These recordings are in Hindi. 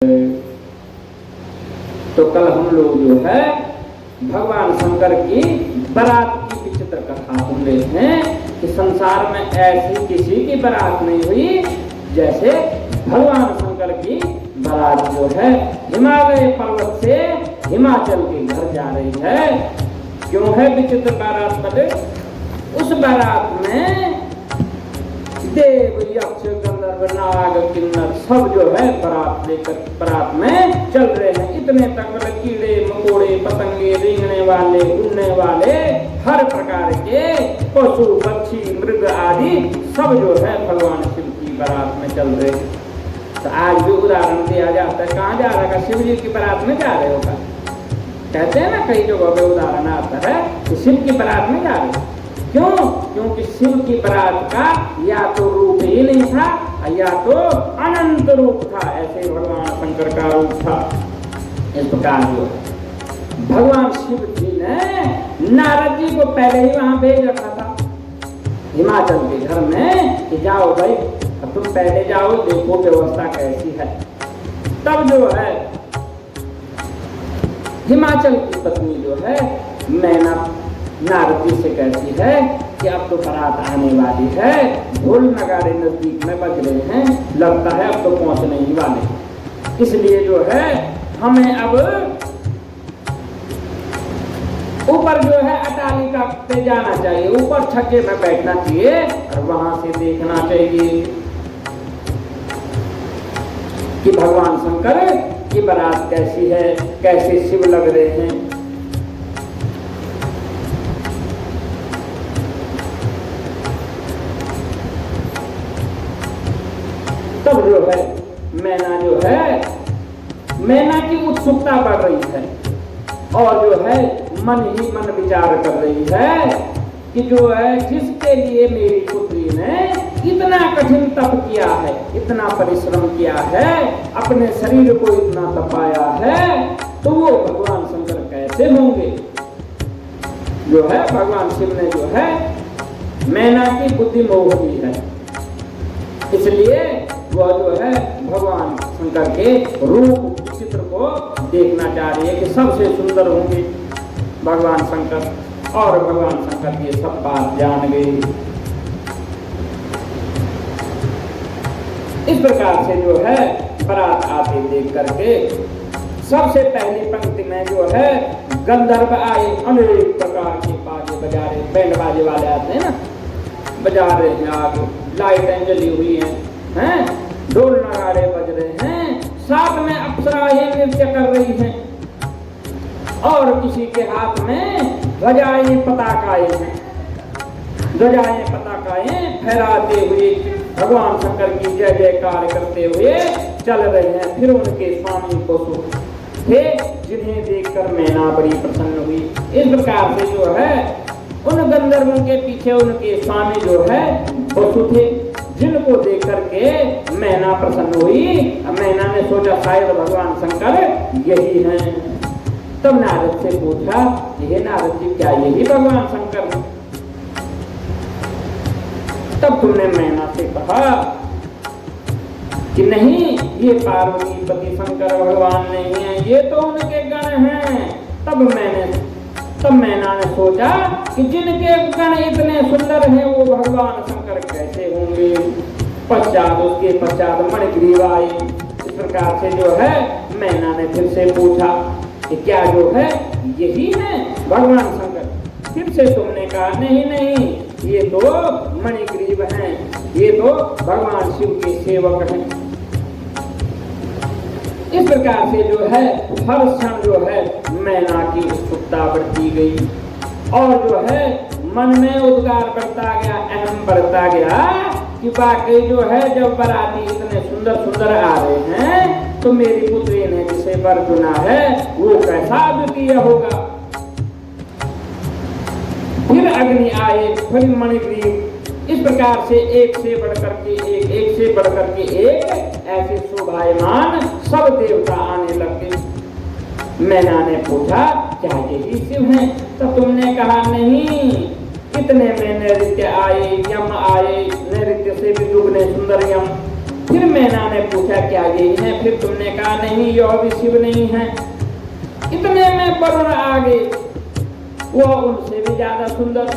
तो कल हम लोग जो है भगवान शंकर की बारात की विचित्र कथा सुन रहे हैं कि संसार में ऐसी किसी की बारात नहीं हुई जैसे भगवान शंकर की बारात जो है हिमालय पर्वत से हिमाचल के घर जा रही है। क्यों है विचित्र बारात बदे? उस बारात में देव यक्ष गंधर्व नाग किन्नर सब जो है बारात लेकर बारात में चल रहे हैं। इतने तक कीड़े मकोड़े पतंगे रेंगने वाले उड़ने वाले हर प्रकार के पशु पक्षी मृग आदि सब जो है भगवान शिव की बारात में चल रहे हैं। तो आज भी उदाहरण दिया जाता है, कहाँ जा रहा है? शिव जी की बारात में जा रहे होगा। कहते हैं ना कई जगहों पे उदाहरण आता है कि शिव की बारात में जा रहे। क्यों? क्योंकि शिव की बारात का या तो रूप ही नहीं था या तो अनंत रूप था। ऐसे भगवान शंकर का रूप था। इस प्रकार जो भगवान शिव जी ने नारद जी को पहले ही वहां भेज रखा था हिमाचल के घर में कि जाओ भाई, अब तुम पहले जाओ, देखो व्यवस्था कैसी है। तब जो है हिमाचल की पत्नी जो है मैना नारद जी से कहती है कि अब तो बारात आने वाली है, ढोल नगाड़े नजदीक में बज रहे हैं, लगता है अब तो पहुंचने ही वाले। इसलिए जो है हमें अब ऊपर जो है अटालिका पे जाना चाहिए, ऊपर छक्के में बैठना चाहिए और वहां से देखना चाहिए कि भगवान शंकर की बारात कैसी है, कैसे शिव लग रहे हैं। तब जो है मैना की उत्सुकता बढ़ रही है और जो है मन ही मन विचार कर रही है कि जो है जिसके लिए मेरी पुत्री ने इतना कठिन तप किया है, इतना परिश्रम किया है, अपने शरीर को इतना तपाया है, तो वो भगवान शंकर कैसे होंगे? जो है भगवान शिव ने जो है मैना की बुद्धि मोह दी है। इसलिए वह जो है भगवान शंकर के रूप चित्र को देखना चाह रही है कि सबसे सुंदर होंगे भगवान शंकर। और भगवान शंकर ये सब बात जान गई। इस प्रकार से जो है बारात आते देख करके सबसे पहली पंक्ति में जो है गंधर्व आए, अनेक प्रकार के बाजे बजा रहे, बैंड बाजे वाले आते हैं ना, बजा रहे हैं, आगे लाइटें जली हुई हैं, ढोल नगाड़े बज रहे हैं, साथ में अप्सराएं नृत्य कर रही हैं और किसी के हाथ में ध्वजाएं पताकाएं हैं। ध्वजाएं पताकाएं फहराते हुए भगवान शंकर की जय जयकार करते हुए चल रहे हैं। फिर उनके स्वामी बसु थे जिन्हें देखकर मैना बड़ी प्रसन्न हुई। इस प्रकार से जो है उन गंधर्वों के पीछे उनके स्वामी जो है बसु थे, जिनको देख करके मैना प्रसन्न हुई। मैना ने सोचा शायद भगवान शंकर यही हैं। तब नारद से पूछा, ये नारद जी क्या यही भगवान शंकर हैं? तब तुमने मैना से कहा कि नहीं, ये पार्वती पति शंकर भगवान नहीं है, ये तो उनके गण हैं। तब मैना ने सोचा कि जिनके गण इतने सुंदर हैं वो भगवान शंकर कैसे होंगे? उसके पश्चात मणिग्रीव आए। इस प्रकार से जो है मैना ने फिर से पूछा कि क्या जो है यही है भगवान शंकर? फिर से तुमने कहा नहीं, ये तो मणिग्रीव हैं, ये तो भगवान शिव के सेवक हैं। इस प्रकार से जो है हर क्षण जो है मैना की उत्सुकता बढ़ती गई और जो है मन में उद्गार बढ़ता गया, अहम बढ़ता गया कि वाकई जो है जब बाराती इतने सुंदर सुंदर आ रहे हैं तो मेरी पुत्री ने जिसे वर चुना है वो कैसा अद्वितीय होगा। फिर अग्नि आए, फिर मणिग्रीव। इस प्रकार से एक से बढ़कर के एक से बढ़कर के एक ऐसे शोभायमान सब देवता आने लगे। मैना ने पूछा क्या यही शिव हैं? तो तुमने कहा नहीं, इतने में नैऋत्य आए, यम आए, नैऋत्य से भी दुगने सुंदर यम, फिर मैना ने पूछा क्या यही है? फिर तुमने कहा नहीं, यह भी शिव नहीं है। इतने में वरुण आ गए, वो उनसे भी ज्यादा सुंदर।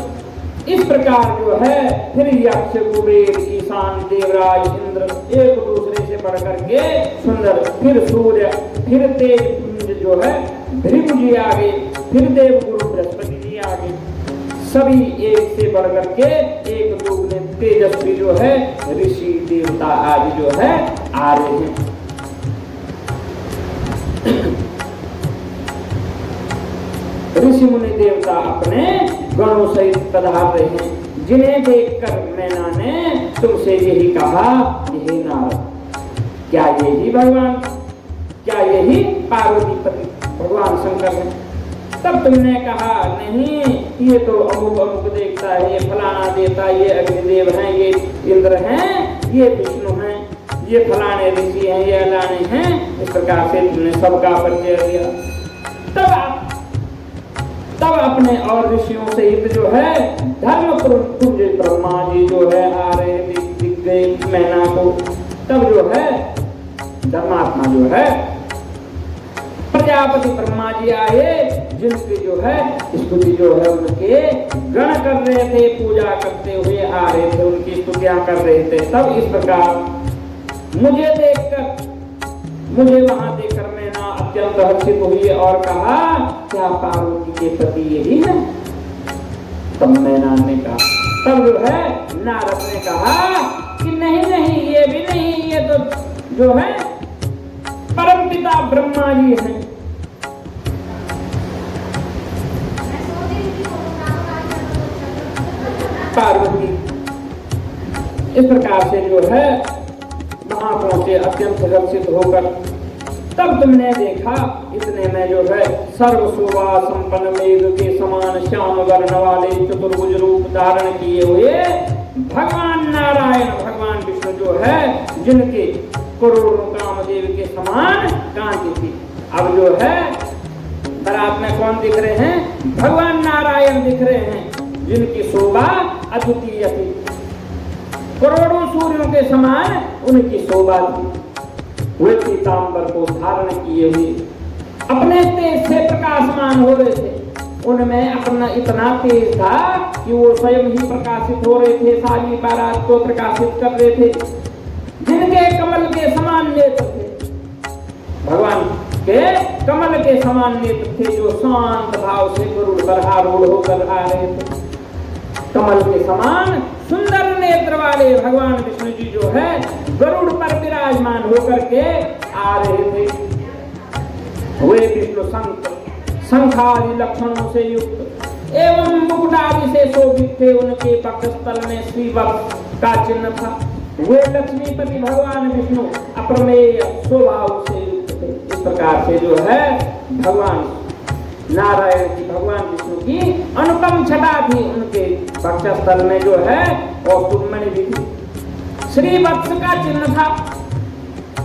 इस प्रकार जो है फिर यक्ष, कुबेर, ईशान, देवराज, इंद्र एक दूसरे से बढ़कर के सुंदर। फिर सूर्य, फिर तेज पुंज जो है भृगु जी आ गए, फिर देवगुरु बृहस्पति जी आ गए। सभी एक से बढ़कर के एक दुगने तेजस्वी जो है ऋषि देवता आदि जो है आ रहे हैं। ऋषि मुनि देवता अपने गणों सहित पधार रहे हैं, जिन्हें देखकर मैना ने तुमसे यही कहा, यही नारद, क्या यही भगवान, क्या यही पार्वती पति भगवान शंकर है? तब तुमने कहा नहीं, ये तो अमुक अमुक देवता है, ये फलाना देवता, ये अग्निदेव हैं, ये इंद्र हैं, ये विष्णु हैं, ये फलाने ऋषि हैं, ये अलाने हैं। इस प्रकार से तुमने सबका परिचय दिया। तब अपने और ऋषियों सहित जो है धर्म पुंज ब्रह्मा जी जो है आ रहे दिख गए मैना को। तब जो है धर्मात्मा जो है प्रजापति ब्रह्मा जी आए, जिनकी जो है स्तुति जो है उनके गण कर रहे थे, पूजा करते हुए आ रहे थे, उनकी स्तुतियां कर रहे थे। तब इस प्रकार मुझे देखकर, मुझे वहां देखकर मैना अत्यंत हर्षित हुई और कहा, क्या पार्वती के पति यही है? तब मैना ने कहा, तब जो है नारद ने कहा कि नहीं नहीं, ये भी नहीं, ये तो जो है परमपिता ब्रह्मा जी हैं। पार्वती इस प्रकार से जो है वहां पहुंचे अत्यंत हर्षित होकर। तब तुमने देखा, इतने में जो है सर्व शोभा संपन्न मेघ के समान श्याम वर्ण वाले चतुर्भुज रूप धारण किए हुए भगवान नारायण, भगवान विष्णु जो है, जिनके करोड़ों कामदेव के समान कांति थी। अब जो है बारात में कौन दिख रहे हैं? भगवान नारायण दिख रहे हैं, जिनकी शोभा अद्वितीय थी, करोड़ों सूर्यों के समान उनकी शोभा थी। वे पीतांबर को धारण किए हुए अपने तेज से प्रकाशमान हो रहे थे। उनमें अपना इतना तेज था कि वो स्वयं ही प्रकाशित हो रहे थे, सारी बारात को प्रकाशित कर रहे थे। जिनके कमल के समान नेत्र थे, भगवान के कमल के समान नेत्र थे, जो शांत भाव से गरुड़ पर आरूढ़ होकर आ रहे थे। कमल के समान सुंदर नेत्र वाले भगवान विष्णु जी जो है गरुड़ पर विराजमान होकर के आ रहे थे। वे विष्णु शंखादि लक्षणों से युक्त एवं मुकुटादि से शोभित थे। उनके वक्षस्थल में श्रीवत्स का चिन्ह था। वे लक्ष्मीपति भगवान विष्णु अप्रमेय स्वभाव से युक्त थे। इस प्रकार से जो है भगवान नारायण की, भगवान विष्णु की अनुपम छटा थी। उनके वक्षस्थल में जो है और सुमणि भी थी, श्रीवत्स का चिन्ह था।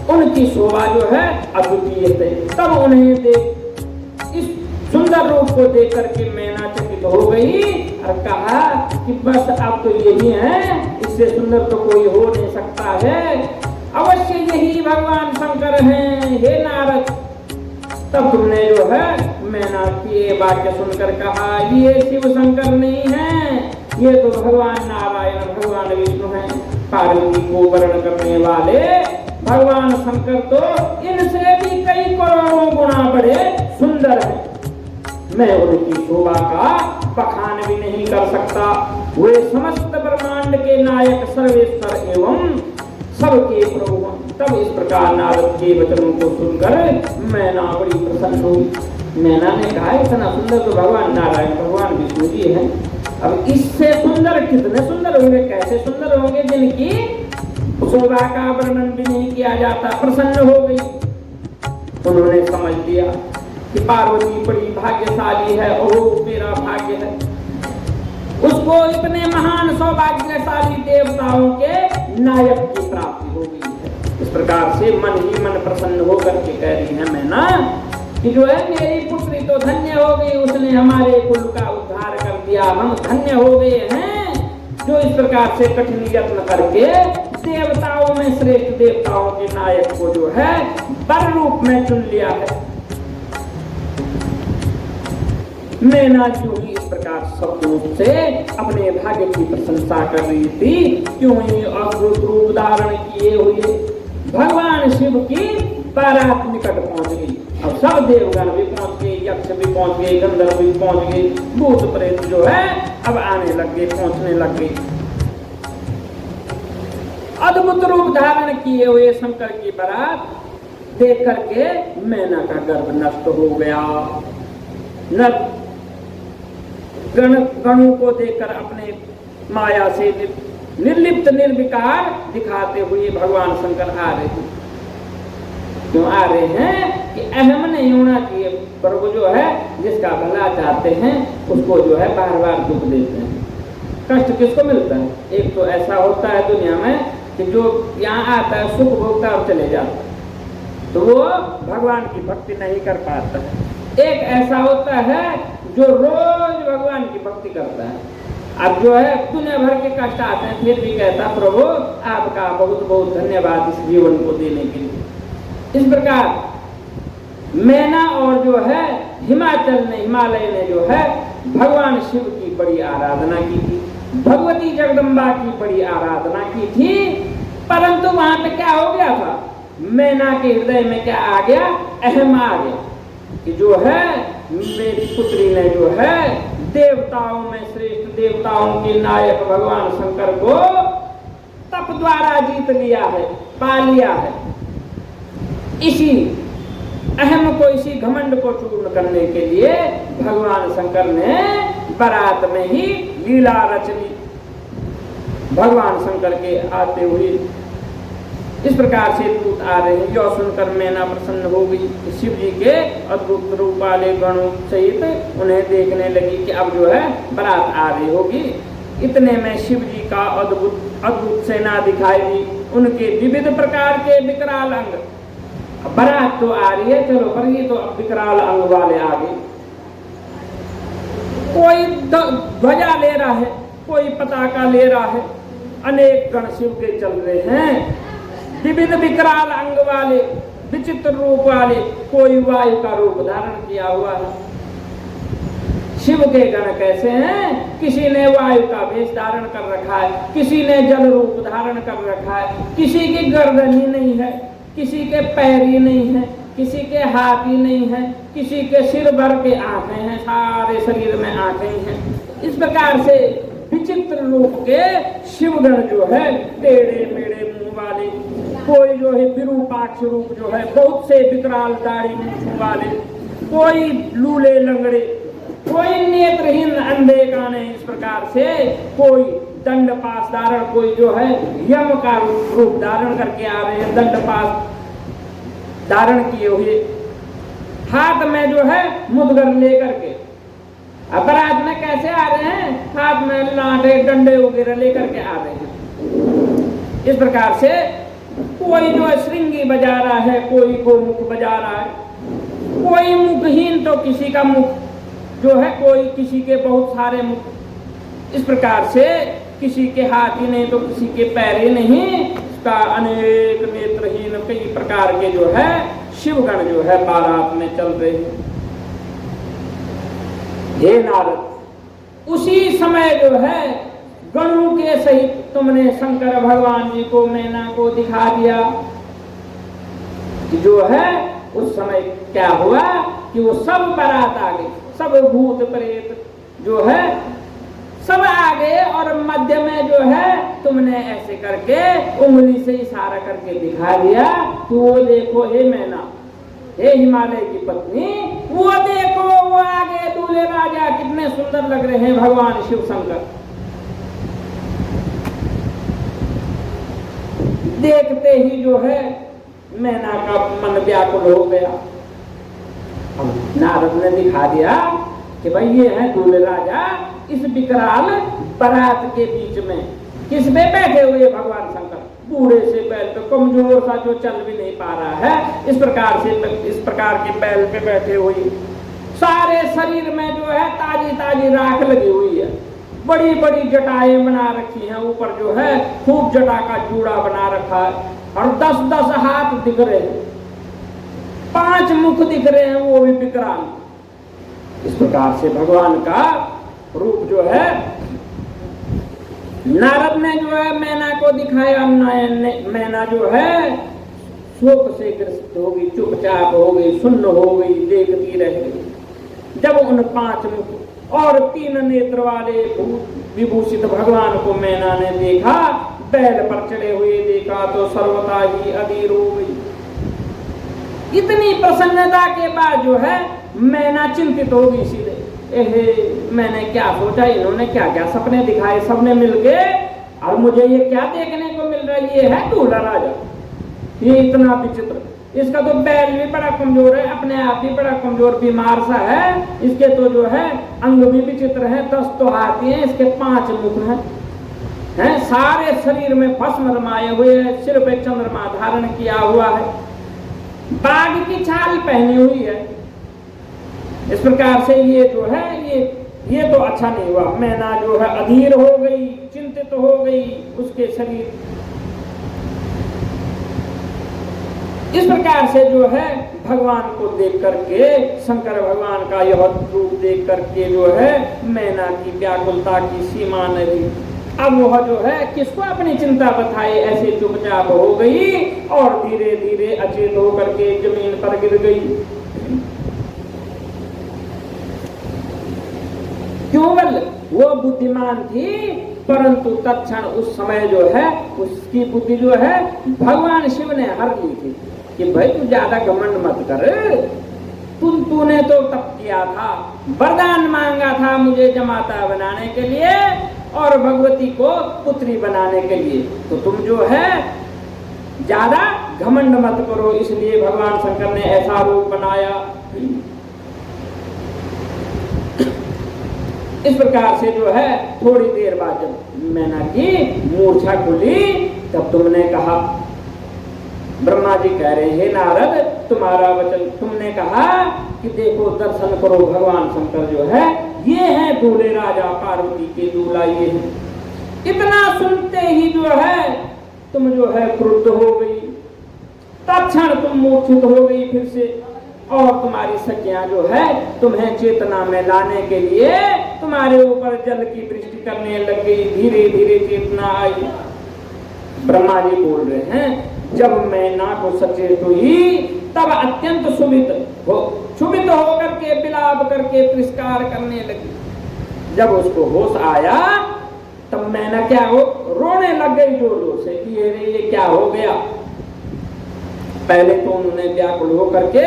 उनकी शोभा जो है अद्वितीय थे। तब उन्हें देख, इस सुंदर रूप को देख करके मैना चकित हो गई और कहा कि बस अब तो यही है, इससे सुंदर तो कोई हो नहीं सकता है, अवश्य यही भगवान शंकर हैं, हे नारद। तब तुमने जो है मैना की ये वाक्य सुनकर कहा, ये शिव शंकर नहीं है, ये तो भगवान नारायण, भगवान विष्णु हैं, पार्वती को वर्ण करने वाले भगवान शंकर तो इनसे भी कई करोड़ों गुना बड़े सुंदर हैं। मैं उनकी शोभा का बखान भी नहीं कर सकता। वे समस्त ब्रह्मांड के नायक, सर्वेश्वर एवं सबके प्रभु। तब इस प्रकार नारद के वचनों को सुनकर मैना बड़ी प्रसन्न हुई। मैना ने कहा, इतना सुंदर तो भगवान नारायण, भगवान विष्णु जी हैं, अब इससे सुंदर कितने सुंदर होंगे, कैसे सुंदर होंगे जिनकी शोभा का वर्णन भी नहीं किया जाता। प्रसन्न हो गई। उन्होंने समझ लिया कि पार्वती बड़ी भाग्यशाली है और मेरा भाग्य है, उसको इतने महान सौभाग्यशाली देवताओं के नायक की प्राप्ति हो गई है। इस प्रकार से मन ही मन प्रसन्न होकर के कह रही है मैना कि जो है मेरी पुत्री तो धन्य हो गई, उसने हमारे कुल का उद्धार कर दिया, हम धन्य हो गए हैं, जो इस प्रकार से कठिन यत्न करके देवताओं में श्रेष्ठ देवताओं के नायक को जो है वर रूप में चुन लिया है। मैना जो ही इस प्रकार सब रूप से अपने भाग्य की प्रशंसा कर रही थी, क्यों ही अद्भुत रूप धारण किए हुए भगवान शिव की बारात निकट पहुंच गई। अब सब देवगण भी पहुंच गए, यक्ष भी पहुंच गए, गंधर्व भी पहुंच गए, भूत प्रेत जो है अब आने लग गए, पहुंचने लग गए। अद्भुत रूप धारण किए हुए शंकर की बारात देख करके मैना का गर्भ नष्ट हो गया। गणों को देखकर अपने माया से निर्लिप्त निर्विकार दिखाते हुए भगवान शंकर आ रहे हैं। क्यों आ रहे हैं कि अहम नहीं होना चाहिए। प्रभु जो है जिसका भला चाहते हैं उसको जो है बार बार दुख देते हैं। कष्ट किसको मिलता है? एक तो ऐसा होता है दुनिया में कि जो यहाँ आता है सुख भोगता और चले जाता है, तो वो भगवान की भक्ति नहीं कर पाता है। एक ऐसा होता है जो रोज भगवान की भक्ति करता है। अब जो है दुनिया भर के कष्ट आते हैं फिर भी कहता प्रभु आपका बहुत बहुत धन्यवाद इस जीवन को देने के लिए। इस प्रकार मैना और जो है हिमालय ने जो है भगवान शिव की बड़ी आराधना की थी, भगवती जगदम्बा की बड़ी आराधना की थी। परंतु वहां पे क्या हो गया था? मैना के हृदय में क्या आ गया? अहम आ गया कि जो है मेरी पुत्री ने जो है देवताओं में श्रेष्ठ देवताओं के नायक भगवान शंकर को तप द्वारा जीत लिया है, पा लिया है। इसी अहम को, इसी घमंड को चूर्ण करने के लिए भगवान शंकर ने बारात में ही लीला रच ली। भगवान शंकर के आते हुए इस प्रकार से दूत आ रहे हैं। यह सुनकर मैना प्रसन्न हो गई। शिव जी के अद्भुत रूप वाले गणों सहित उन्हें देखने लगी कि अब जो है बारात आ रही होगी। इतने में शिव जी का अद्भुत सेना दिखाई दी, उनके विविध प्रकार के विकराल अंग। बारात तो आ रही है चलो, पर ये तो अब विकराल अंग वाले आ गए। कोई ध्वजा ले रहा है, कोई पताका ले रहा है, अनेक गण शिव के चल रहे हैं। विविध विकराल अंग वाले, विचित्र रूप वाले, कोई वायु का रूप धारण किया हुआ है। शिव के गण कैसे हैं? किसी ने वायु का वेश धारण कर रखा है, किसी ने जल रूप धारण कर रखा है, किसी की गर्दन ही नहीं है, किसी के पैर ही नहीं है, किसी के हाथ ही नहीं है, किसी के सिर भर के आंखें हैं, सारे शरीर में आंखें हैं। इस प्रकार से विचित्र रूप के शिवगण जो है टेढ़े मेढ़े मुंह वाले, कोई जो है विरूपाक्ष रूप जो है बहुत से विकराल दाढ़ी मुंह वाले, कोई लूले लंगड़े, कोई नेत्रहीन अंधे काने। इस प्रकार से कोई दंड पास धारण, कोई जो है यम का रूप धारण करके आ रहे हैं, दंड पास धारण किए हुए, हाथ में जो है मुदगर लेकर के। अब बारात में कैसे आ रहे हैं? हाथ में लाठे डंडे वगैरह लेकर के आ रहे हैं। इस प्रकार से कोई जो है श्रृंगी बजा रहा है, कोई गोमुख बजा रहा है, कोई मुखहीन तो किसी का मुख जो है, कोई किसी के बहुत सारे मुख। इस प्रकार से किसी के हाथ ही नहीं तो किसी के पैर ही नहीं, का अनेक नेत्रहीन कई प्रकार के जो है शिवगण जो है बारात में चल रहे हैं। हे नारद, उसी समय जो है गणों के सहित तुमने शंकर भगवान जी को, मैना को दिखा दिया कि जो है उस समय क्या हुआ कि वो सब बारात आ गई, सब भूत प्रेत जो है सब आ गए, और मध्य में जो है तुमने ऐसे करके उंगली से इशारा करके दिखा दिया कि वो देखो हे मैना, हे हिमालय की पत्नी, वो देखो वो आगे दूल्हे राजा कितने सुंदर लग रहे हैं भगवान शिव शंकर। देखते ही जो है मैना का मन व्याकुल हो गया। नारद ने दिखा दिया कि भाई ये है दूल्हे राजा, इस विकराल बारात के बीच में किस पे बैठे हुए भगवान शंकर, बूढ़े से बैल पे, कमजोर सा जो चल भी नहीं पा रहा है, इस प्रकार के बैल पे बैठे हुए, सारे शरीर में जो है ताजी ताजी राख लगी हुई है, बड़ी बड़ी जटाएं बना रखी हैं, ऊपर जो है खूब जटा का जूड़ा बना रखा है, और 10-10 हाथ दिख रहे हैं, 5 मुख दिख रहे हैं, वो भी विकराल। इस प्रकार से भगवान का रूप जो है नारद ने जो है मैना को दिखाया। मैना जो है शोक से ग्रस्त हो गई, चुपचाप हो गई, सुन्न हो गई, देखती रह गई। जब उन 5 मुख और 3 नेत्र वाले विभूषित भगवान को मैना ने देखा, बैल पर चढ़े हुए देखा, तो सर्वथा ही अधीर हो गई। इतनी प्रसन्नता के बाद जो है मैना चिंतित हो गई सीधे, एहे मैंने क्या सोचा, इन्होंने क्या क्या सपने दिखाए सबने मिलके, और मुझे ये क्या देखने को मिल रहा है, ये है दूल्हा राजा, ये इतना विचित्र। इसका तो बैल भी बड़ा कमजोर है, अपने आप भी बड़ा कमजोर बीमार सा है, इसके तो जो है अंग भी विचित्र है, 10 तो हाथी हैं, इसके 5 मुख हैं, सारे शरीर में भस्म रमाए हुए हैं, सिर पे चंद्रमा धारण किया हुआ है, बाघ की छाल पहनी हुई है। इस प्रकार से ये जो है ये तो अच्छा नहीं हुआ। मैना जो है अधीर हो गई, चिंतित हो गई, उसके शरीर इस प्रकार से जो है भगवान को देख करके, शंकर भगवान का यह रूप देख करके जो है मैना की व्याकुलता की सीमा नहीं। अब वह जो है किसको अपनी चिंता बताए, ऐसे चुपचाप हो गई और धीरे धीरे अचेत होकर के जमीन पर गिर गई। क्यों? बल वो बुद्धिमान थी, परंतु तत्क्षण उस समय जो है उसकी बुद्धि जो है भगवान शिव ने हर ली थी कि भाई तू ज्यादा घमंड मत कर, तूने तो तप किया था, वरदान मांगा था मुझे जमाता बनाने के लिए और भगवती को पुत्री बनाने के लिए, तो तुम जो है ज्यादा घमंड मत करो। इसलिए भगवान शंकर ने ऐसा रूप बनाया। इस प्रकार से जो है थोड़ी देर बाद जब मैना की मूर्छा खुली, तब तुमने कहा, ब्रह्मा जी कह रहे हैं नारद तुम्हारा वचन, तुमने कहा कि देखो दर्शन करो, भगवान शंकर जो है ये है दूल्हे राजा पार्वती के दूल्हा ये है। इतना सुनते ही जो है तुम जो है क्रुद्ध हो गई, तत्क्षण तुम मूर्छित हो गई फिर से, और तुम्हारी सखियां जो है तुम्हें चेतना में लाने के लिए तुम्हारे ऊपर जल की वृष्टि करने लग गई, धीरे धीरे चेतना आई। ब्रह्मा जी बोल रहे हैं जब मैना को सचेत हुई तब अत्यंत क्षुभित होकर के विलाप करके तिरस्कार करने लगी। जब उसको होश आया तब मैना क्या हो रोने लग गई जोर जोर से कि ये क्या हो गया। पहले तो उन्होंने व्याकुल होकर के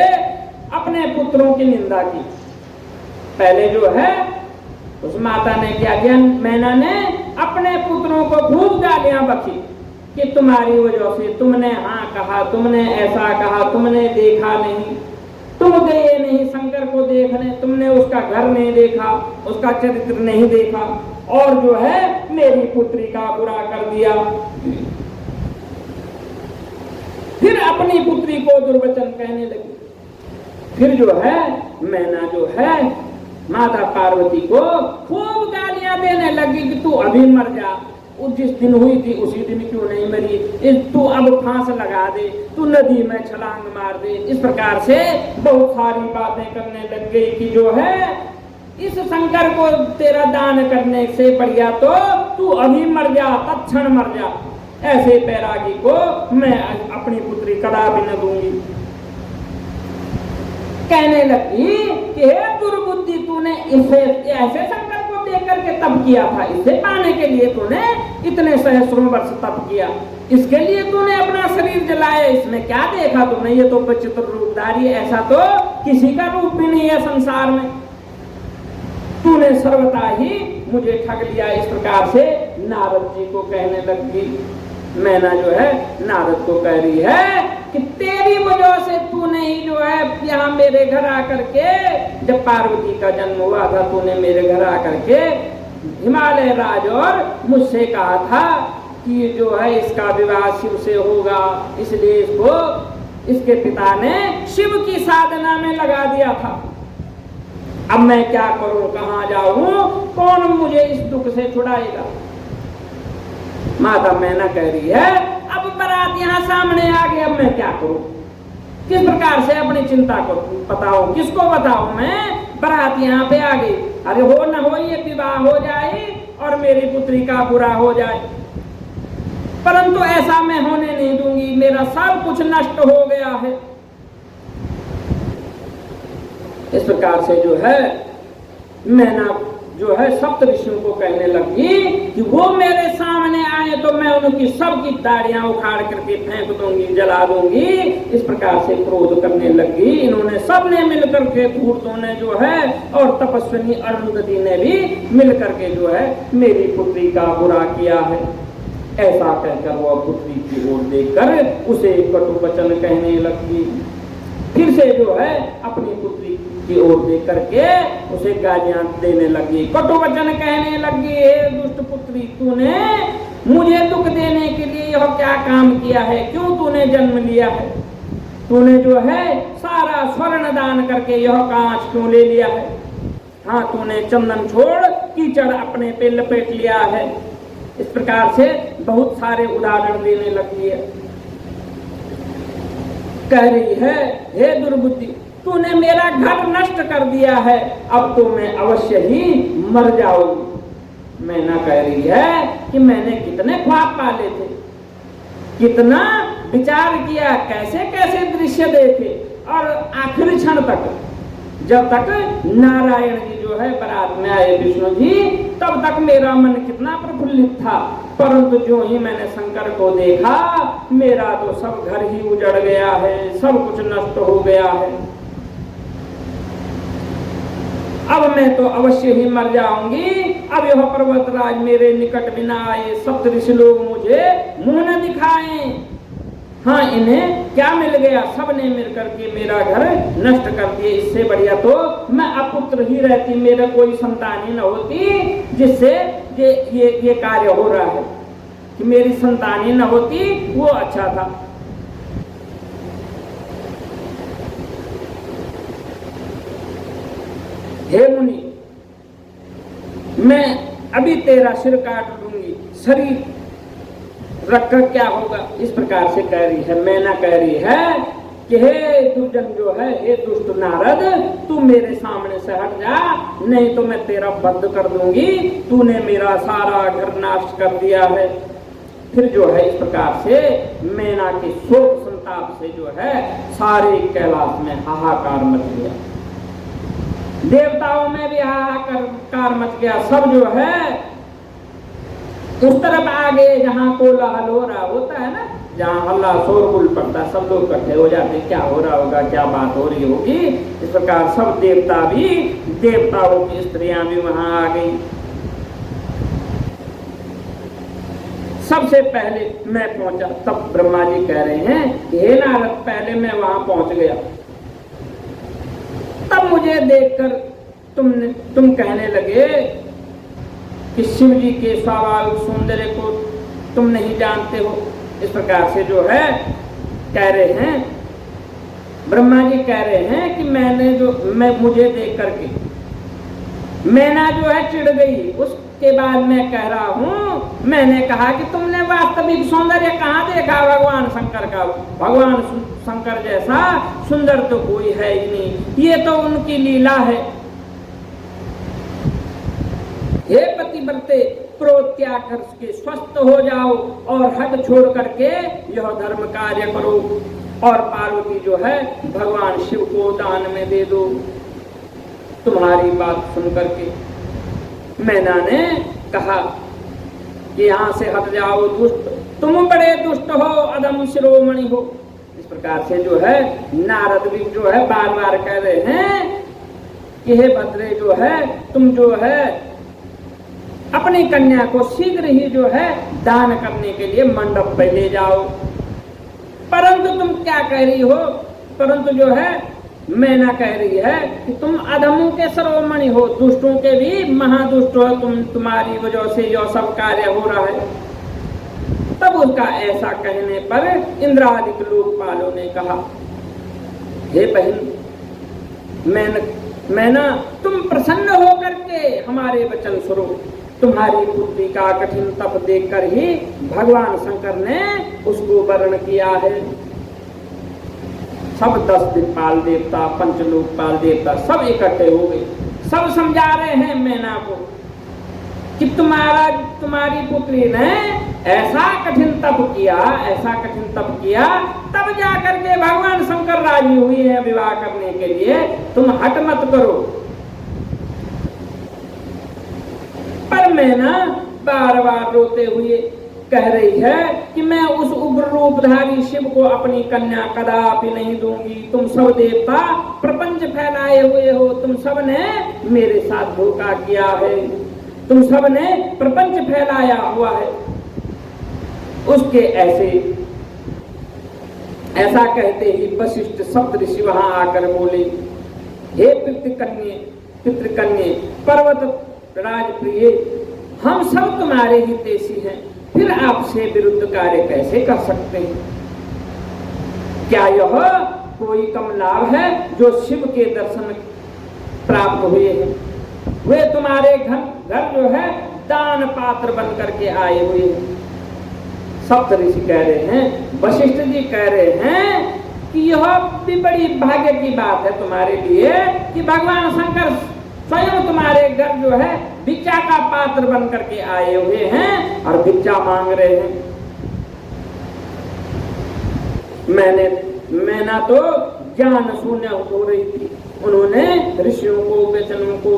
अपने पुत्रों की निंदा की। पहले जो है उस माता ने क्या किया, मैना ने अपने पुत्रों को खूब गालियां बकी कि तुम्हारी वजह से तुमने हाँ कहा, तुमने ऐसा कहा, तुमने देखा नहीं, तुम गए नहीं शंकर को देखने, तुमने उसका घर नहीं देखा, उसका चरित्र नहीं देखा, और जो है मेरी पुत्री का बुरा कर दिया। फिर अपनी पुत्री को दुर्वचन कहने लगी। फिर जो है मैना जो है माता पार्वती को खूब गालियां देने लगी कि तू अभी मर जा, जिस दिन हुई थी उसी दिन क्यों नहीं मरी, तू अब फांस लगा दे, तू नदी में छलांग मार दे। इस प्रकार से बहुत सारी बातें करने लग गई कि जो है इस शंकर को तेरा दान करने से बढ़िया तो तू अभी मर जा, तत्क्षण मर जा। ऐसे बैरागी को मैं अपनी पुत्री कदापि न दूंगी। कहने लगी कि हे दुर्बुद्धि, तूने इसे ऐसे शंकर को देख करके तप किया था, इसे पाने के लिए तूने इतने सहस्रों वर्ष तप किया, इसके लिए तूने अपना शरीर जलाया, इसमें क्या देखा तुमने, ये तो विचित्र रूपधारी, ऐसा तो किसी का रूप भी नहीं है संसार में, तूने सर्वथा ही मुझे ठग लिया। इस प्रकार से नारद जी को कहने लगी। मैना जो है नारद को कह रही है कि तेरी वजह से तूने ही जो है यहाँ मेरे घर आकर के, जब पार्वती का जन्म हुआ था तूने मेरे घर आकर के हिमालय राज और मुझसे कहा था कि जो है इसका विवाह शिव से होगा, इसलिए इसको इसके पिता ने शिव की साधना में लगा दिया था। अब मैं क्या करूं, कहां जाऊं, कौन मुझे इस दुख से छुड़ाएगा। माता मैना कह रही है अब बारात यहाँ सामने आ गई, अब मैं क्या करूं, किस प्रकार से अपनी चिंता करूं, बताओ किसको बताऊं, मैं बारात यहाँ पे आ गई, अरे हो न हो ये विवाह हो जाए और मेरी पुत्री का बुरा हो जाए, परंतु ऐसा मैं होने नहीं दूंगी, मेरा सब कुछ नष्ट हो गया है। इस प्रकार से जो है मैना जो है सप्त ऋषियों को कहने लगी कि वो मेरे सामने आए तो मैं उनकी सबकी दाढ़ियां उखाड़ करके फेंक दूंगी, जला दूंगी। इस प्रकार से क्रोध करने लगी। इन्होंने सबने मिलकर के धूर्तों ने जो है और तपस्विनी अरुंधति ने भी मिलकर के जो है मेरी पुत्री का बुरा किया है। ऐसा कहकर वह पुत्री की ओर देखकर उसे कटु वचन कहने लगी। फिर से जो है अपनी पुत्री की ओर देख करके उसे गालियां देने लगी, कटु वचन कहने लगी, हे दुष्ट पुत्री, तूने मुझे दुख देने के लिए यह क्या काम किया है, क्यों तूने जन्म लिया है, तूने जो है सारा स्वर्ण दान करके यह कांच क्यों ले लिया है, हाँ तूने चंदन छोड़ कीचड़ अपने पे लपेट लिया है। इस प्रकार से बहुत सारे उदाहरण देने लगी है। कह रही है, हे दुर्बुद्धि, तूने मेरा घर नष्ट कर दिया है, अब तो मैं अवश्य ही मर जाऊंगी। मैना कह रही है कि मैंने कितने ख्वाब पाले थे, कितना विचार किया, कैसे कैसे दृश्य देखे, और आखिरी क्षण तक जब तक नारायण जी जो है बारात में आए विष्णु जी, तब तक मेरा मन कितना प्रफुल्लित था, परंतु जो ही मैंने शंकर को देखा मेरा तो सब घर ही उजड़ गया है, सब कुछ नष्ट हो गया है। अब मैं तो अवश्य ही मर जाऊंगी। अब यह पर्वतराज मेरे निकट बिना आए, सप्त ऋषि लोग मुझे मुंह न दिखाएं, हाँ इन्हें क्या मिल गया, सबने मिल करके मेरा घर नष्ट कर दिए। इससे बढ़िया तो मैं अपुत्र ही रहती, मेरा कोई संतान ही न होती, जिससे ये कार्य हो रहा है कि मेरी संतान ही न होती, वो अच्छा था। हे मुनि, मैं अभी तेरा सिर काट दूंगी, शरीर रखकर क्या होगा। इस प्रकार से कह रही है। मैना कह रही है कि हे दुर्जन जो है, हे दुष्ट नारद, तू मेरे सामने से हट जा, नहीं तो मैं तेरा वध कर दूंगी, तूने मेरा सारा घर नाश कर दिया है। फिर जो है इस प्रकार से मैना के शोक संताप से जो है सारे कैलाश में हाहाकार मच गया, देवताओं में भी हाहाकार मच गया। सब जो है उस तरफ आ गए जहाँ कोलाहल हो रहा होता है ना, जहाँ हल्ला शोरगुल पड़ता, सब लोग इकट्ठे हो जाते, क्या हो रहा होगा, क्या बात हो रही होगी। इस प्रकार सब देवता भी, देवताओं की स्त्रियां भी वहां आ गई। सबसे पहले मैं पहुंचा, तब ब्रह्मा जी कह रहे हैं कि हे नारद, पहले मैं वहां पहुंच गया, तब मुझे देखकर तुम कहने लगे कि शिव जी के स्वाभाविक सौंदर्य को तुम नहीं जानते हो। इस प्रकार से जो है कह रहे हैं, ब्रह्मा जी कह रहे हैं कि मैं मुझे देख करके मैना जो है चिढ़ गई। उसके बाद मैं कह रहा हूँ, मैंने कहा कि तुमने वास्तविक सौंदर्य कहाँ देखा भगवान शंकर का, भगवान शंकर जैसा सुंदर तो कोई है ही नहीं, ये तो उनकी लीला है। हे पतिव्रते, क्रोध त्याग करके स्वस्थ हो जाओ और हट छोड़ करके यह धर्म कार्य करो, और पार्वती जो है भगवान शिव को दान में दे दो। तुम्हारी बात सुन करके मैना ने कहा कि यहाँ से हट जाओ दुष्ट, तुम बड़े दुष्ट हो, अधम शिरोमणि हो। इस प्रकार से जो है नारद भी जो है बार बार कह रहे हैं कि हे भद्रे, जो है तुम जो है अपनी कन्या को शीघ्र ही जो है दान करने के लिए मंडप पे ले जाओ। परंतु तुम क्या कह रही हो, परंतु जो है मैना कह रही है कि तुम अधमों के शिरोमणि हो, दुष्टों के भी महादुष्ट हो, तुम्हारी वजह से यह सब कार्य हो रहा है। तब उसका ऐसा कहने पर इंद्रादिक लोकपालों ने कहा, हे बहन, मैना तुम प्रसन्न होकर के हमारे वचन सुनो। तुम्हारी पुत्री का कठिन तप देखकर ही भगवान शंकर ने उसको वर्ण किया है। सब 10 दिक्पाल देवता, पंचलोकपाल देवता सब इकट्ठे हो गए, सब समझा रहे हैं मैना को कि तुम्हारी पुत्री ने ऐसा कठिन तप किया, ऐसा कठिन तप किया, तब जाकर के भगवान शंकर राजी हुए हैं विवाह करने के लिए। तुम हट मत करो। पर मैना बार बार रोते हुए कह रही है कि मैं उस उग्र रूपधारी शिव को अपनी कन्या कदापि नहीं दूंगी। तुम सब देवता प्रपंच फैलाए हुए हो, तुम सब ने मेरे साथ धोखा किया है, तुम सब ने प्रपंच फैलाया हुआ है। उसके ऐसा कहते ही वशिष्ठ सप्त ऋषि वहां आकर बोले, हे पितृकन्ये पर्वत राजप्रिय, हम सब तुम्हारे हितैषी हैं, फिर आपसे विरुद्ध कार्य कैसे कर सकते हैं? क्या यह कोई कम लाभ है जो शिव के दर्शन प्राप्त हुए हैं? वे तुम्हारे घर जो है दान पात्र बन करके आए हुए हैं। सप्त ऋषि कह रहे हैं, वशिष्ठ जी कह रहे हैं कि यह भी बड़ी भाग्य की बात है तुम्हारे लिए कि भगवान शंकर स्वयं तुम्हारे घर जो है भिक्षा का पात्र बन करके आए हुए हैं और भिक्षा मांग रहे हैं। मैना तो ज्ञान शून्य हो रही थी। उन्होंने ऋषियों को वचनों को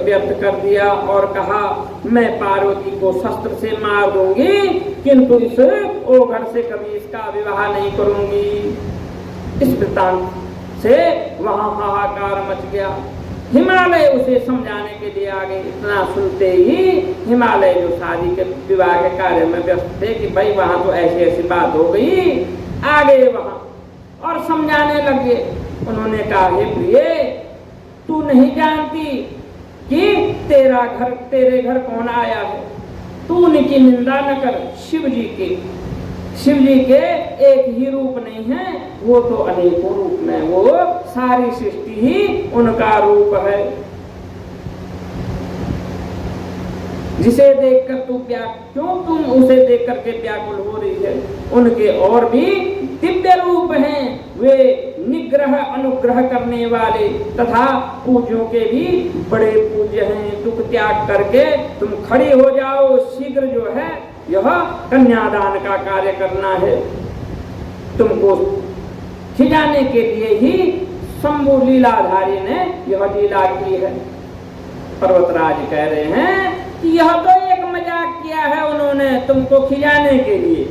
व्यर्थ कर दिया और कहा, मैं पार्वती को शस्त्र से मार दूंगी, किंतु इस ओघड़ से कभी इसका विवाह नहीं करूंगी। इस वृत्तांत से वहां हाहाकार मच गया। हिमालय उसे समझाने के लिए आ गए। इतना सुनते ही हिमालय जो शादी के विवाह के कार्य में व्यस्त थे कि भाई वहां तो ऐसी ऐसी बात हो गई, आ गए वहां और समझाने लगे। उन्होंने कहा, हे प्रिय, तू नहीं जानती कि तेरे घर कौन आया है? तू उनकी निंदा न कर। शिव जी के एक ही रूप नहीं है, वो तो अनेकों रूप में, वो सारी सृष्टि ही उनका रूप है। जिसे देखकर क्यों तुम उसे देख करके व्याकुल हो रही है? उनके और भी दिव्य रूप हैं, वे निग्रह अनुग्रह करने वाले तथा पूज्यों के भी बड़े पूज्य हैं। दुख त्याग करके तुम खड़ी हो जाओ, शीघ्र जो है यह कन्यादान का कार्य करना है। तुमको खिजाने के लिए ही शंभु लीलाधारी ने यह लीला की है। पर्वतराज कह रहे हैं कि यह तो एक मजाक किया है उन्होंने, तुमको खिजाने के लिए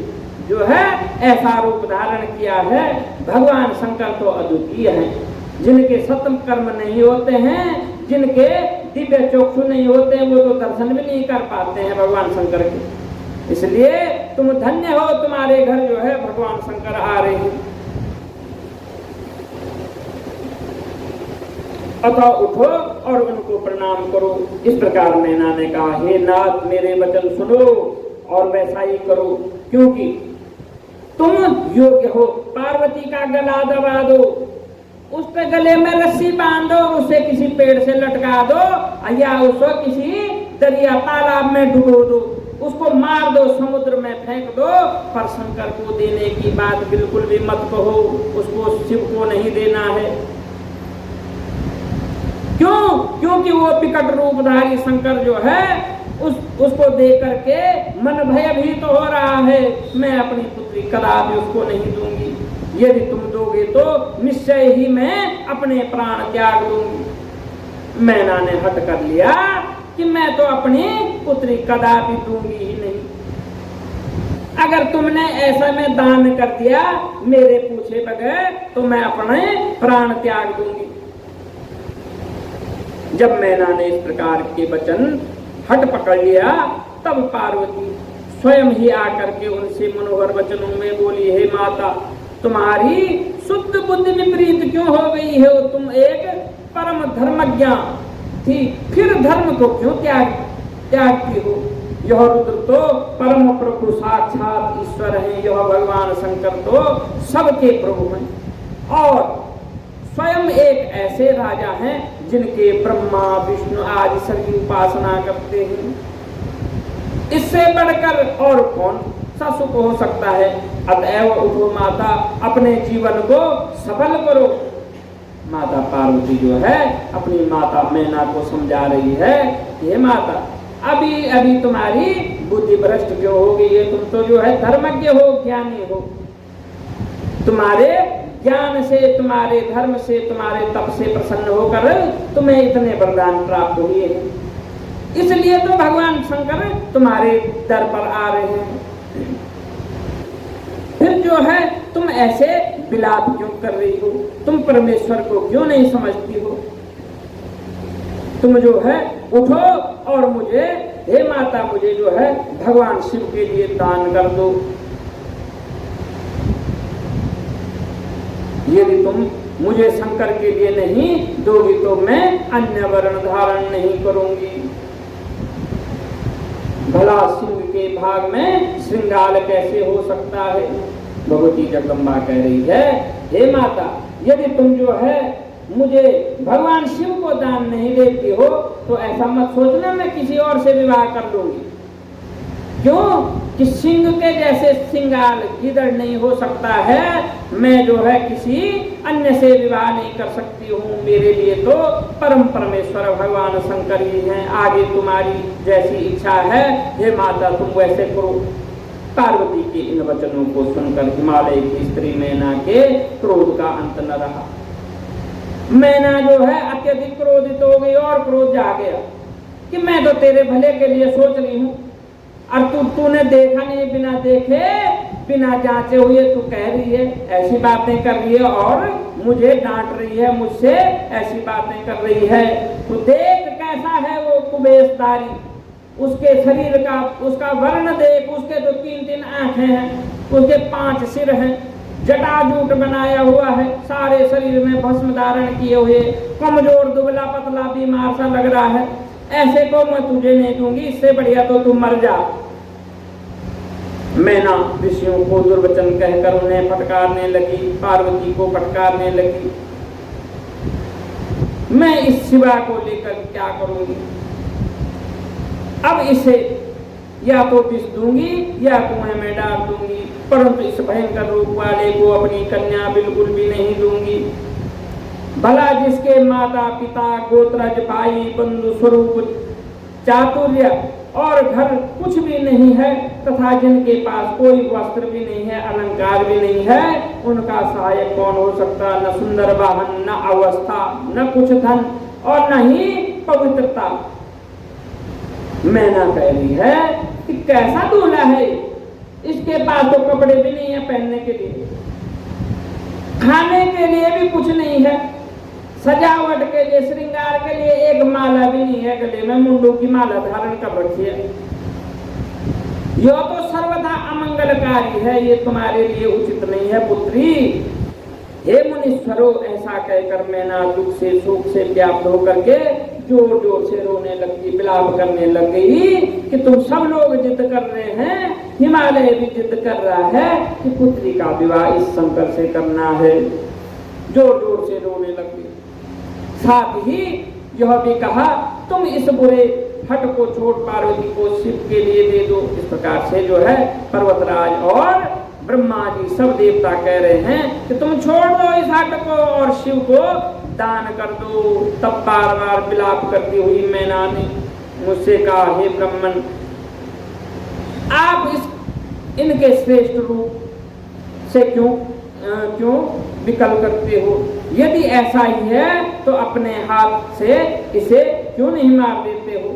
जो है ऐसा रूप धारण किया है। भगवान शंकर तो अद्वितीय हैं, जिनके सत्म कर्म नहीं होते हैं, जिनके दिव्य चक्षु नहीं होते हैं, वो तो दर्शन भी नहीं कर पाते हैं भगवान शंकर के। इसलिए तुम धन्य हो, तुम्हारे घर जो है भगवान शंकर आ रहे हैं। अतः उठो और उनको प्रणाम करो। इस प्रकार मैना ने कहा, हे नाथ, मेरे वचन सुनो और वैसा ही करो, क्योंकि तुम योग्य हो। पार्वती का गला दबा दो, उसके गले में रस्सी बांधो, उसे किसी पेड़ से लटका दो या उसको किसी दरिया तालाब में डुबो दो, उसको मार दो, समुद्र में फेंक दो, पर शंकर को देने की बात बिल्कुल भी मत कहो। उसको शिव को नहीं देना है। क्यों? क्योंकि वो विकट रूपधारी शंकर जो है उसको देख करके मन भयभीत हो रहा है। मैं अपनी पुत्री कदापि उसको नहीं दूंगी। यदि तुम दोगे तो निश्चय ही मैं अपने प्राण त्याग दूंगी। मैना ने हट कर लिया कि मैं तो अपनी पुत्री कदापि दूंगी ही नहीं। अगर तुमने ऐसा में दान कर दिया मेरे पूछे बगैर, तो मैं अपने प्राण त्याग दूंगी। जब मैना ने इस प्रकार के वचन हट पकड़ लिया, तब पार्वती स्वयं ही आकर के उनसे मनोहर वचनों में बोली, हे माता, तुम्हारी शुद्ध बुद्धि विपरीत क्यों हो गई है? तुम एक परम धर्मज्ञ थी, फिर धर्म को क्यों त्यागती हो? यह रुद्र तो परम प्रभु साक्षात ईश्वर है, यह भगवान शंकर तो सबके प्रभु हैं और स्वयं एक ऐसे राजा हैं जिनके ब्रह्मा विष्णु आदि सभी उपासना करते हैं। इससे बढ़कर और कौन सा सुख हो सकता है? अतएव उठो माता, अपने जीवन को सफल करो। माता पार्वती जो है अपनी माता मैना को समझा रही है, ये माता अभी अभी तुम्हारी बुद्धि भ्रष्ट क्यों हो गई है? तुम तो जो है धर्मज्ञ हो, ज्ञानी हो। तुम्हारे ज्ञान से, तुम्हारे धर्म से, तुम्हारे तप से प्रसन्न होकर तुम्हें इतने वरदान प्राप्त हुए हैं। इसलिए तो भगवान शंकर तुम्हारे दर पर आ रहे हैं। फिर जो है तुम ऐसे विलाप क्यों कर रही हो? तुम परमेश्वर को क्यों नहीं समझती हो? तुम जो है उठो और मुझे, हे माता, मुझे जो है भगवान शिव के लिए दान कर दो। यदि तुम मुझे शंकर के लिए नहीं दोगी तो मैं अन्य वर्ण धारण नहीं करूंगी। भला सिंह के भाग में श्रृंगार कैसे हो सकता है? भगवती जगदम्बा कह रही है, हे माता, यदि तुम जो है मुझे भगवान शिव को दान नहीं देती हो तो ऐसा मत सोचना मैं किसी और से विवाह कर लूंगी। क्यों कि सिंह के जैसे श्रृंगार किधर नहीं हो सकता है, मैं जो है किसी अन्य से विवाह नहीं कर सकती हूँ। मेरे लिए तो परम परमेश्वर भगवान शंकर ही हैं। आगे तुम्हारी जैसी इच्छा है हे माता तुम वैसे करो। पार्वती के इन वचनों को सुनकर हिमालय की स्त्री मैना के क्रोध का अंत न रहा। मैना जो है अत्यधिक क्रोधित हो गई और क्रोध जा गया कि मैं तो तेरे भले के लिए सोच रही हूँ और तूने देखा नहीं, बिना देखे बिना जांचे हुए तू कह रही है, ऐसी बातें कर रही है और मुझे डांट रही है, मुझसे ऐसी बातें कर रही है। तू देख कैसा है वो कुबेशधारी, उसके शरीर का, उसका वर्ण देख, उसके तो 3-3 आंखें हैं, उसके 5 सिर हैं, जटाजूट बनाया हुआ है, सारे शरीर में भस्म धारण किए हुए, कमजोर दुबला पतला बीमार सा लग रहा है। ऐसे को मैं तुझे नहीं दूंगी, इससे बढ़िया तो तू मर जा। मैना ऋषियों को दुर्वचन कहकर उन्हें फटकारने लगी, पार्वती को फटकारने लगी। मैं इस शिवा को लेकर क्या करूंगी? अब इसे या तो विष दूंगी या कुएं में डाल दूंगी, परंतु इस भयंकर रूप वाले को अपनी कन्या बिल्कुल भी नहीं दूंगी। भला जिसके माता पिता गोत्रज भाई बंधु स्वरूप चातुर्य और घर कुछ भी नहीं है तथा जिनके पास कोई वस्त्र भी नहीं है, अलंकार भी नहीं है, उनका सहायक कौन हो सकता? न सुंदर वाहन, न अवस्था, न कुछ धन और न ही पवित्रता। मैना कह रही है कि कैसा दूल्हा है, इसके पास तो कपड़े भी नहीं है पहनने के लिए, खाने के लिए भी कुछ नहीं है, सजावट के लिए, श्रृंगार के लिए एक माला भी नहीं है, गले में मुंडों की माला धारण कर रखी है। यह तो सर्वथा अमंगलकारी है, ये तुम्हारे लिए उचित नहीं है पुत्री। हे मुनीश्वरों, ऐसा कहकर मैना दुख से शोक से व्याप्त होकर के जोर जोर से रोने लगी, विलाप करने लग गई कि तुम सब लोग जिद कर रहे हैं, हिमालय भी जिद कर रहा है कि पुत्री का विवाह इस शंकर से करना है। जोर जोर से रोने लगी। साथ ही यह भी कहा तुम इस बुरे हट को छोड़ पार्वती को शिव के लिए दे दो। इस प्रकार से जो है पर्वतराज और ब्रह्मा जी सब देवता कह रहे हैं कि तुम छोड़ दो इस हट को और शिव को दान कर दो। तब बार बार विलाप करती हुई मैना ने मुझसे कहा, हे ब्राह्मण, आप इनके श्रेष्ठ रूप से क्यों विकल करते हो? यदि ऐसा ही है तो अपने हाथ से इसे क्यों नहीं मार देते हो?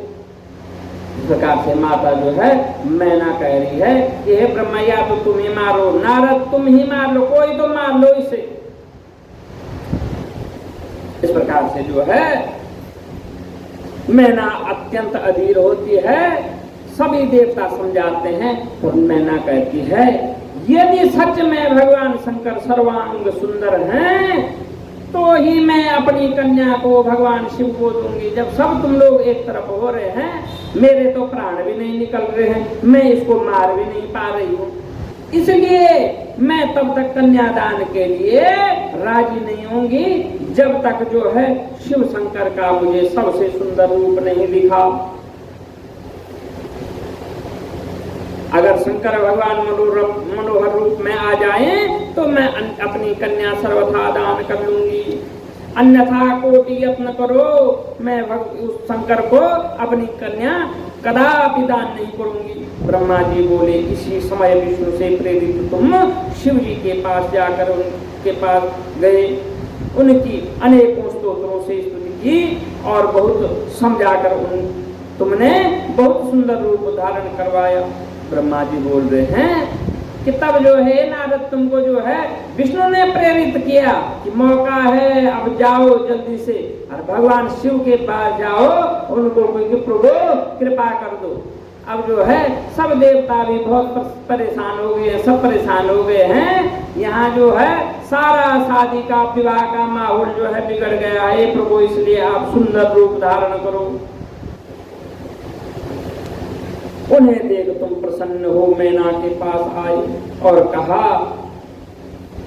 इस प्रकार से माता जो है मैना कह रही है कि हे ब्रह्मा, या तो तुम ही मारो, नारद तुम ही मार लो, कोई तो मार लो इसे। इस प्रकार से जो है मैना अत्यंत अधीर होती है। सभी देवता समझाते हैं तो मैना कहती है, यदि सच में भगवान शंकर सर्वांग सुंदर हैं तो ही मैं अपनी कन्या को भगवान शिव को दूंगी। जब सब तुम लोग एक तरफ हो रहे हैं, मेरे तो प्राण भी नहीं निकल रहे हैं, मैं इसको मार भी नहीं पा रही हूँ, इसलिए मैं तब तक कन्यादान के लिए राजी नहीं होंगी जब तक जो है शिव शंकर का मुझे सबसे सुंदर रूप नहीं दिखा। अगर शंकर भगवान मनोहर रूप में आ जाएं तो मैं अपनी कन्या सर्वथा दान कर लूंगी, अन्यथा कोटि यत्न करो मैं उस शंकर को अपनी कन्या कदापि दान नहीं करूंगी। ब्रह्मा जी बोले, इसी समय विष्णु से प्रेरित तुम शिव जी के पास जाकर उनके पास गए, उनकी अनेकों स्तोत्रों से स्तुति की और बहुत समझाकर तुमने बहुत सुंदर रूप धारण करवाया। ब्रह्मा जी बोल रहे हैं कि तब जो है नारद तुमको जो है विष्णु ने प्रेरित किया कि मौका है, अब जाओ जल्दी से और भगवान शिव के पास जाओ, उनको कोई प्रभु कृपा कर दो। अब जो है सब देवता भी बहुत परेशान हो गए हैं, सब परेशान हो गए हैं। यहाँ जो है सारा शादी का विवाह का माहौल जो है बिगड़ गया है प्रभु, इसलिए आप सुंदर रूप धारण करो। उन्हें देख तुम प्रसन्न हो मैना के पास आए और कहा,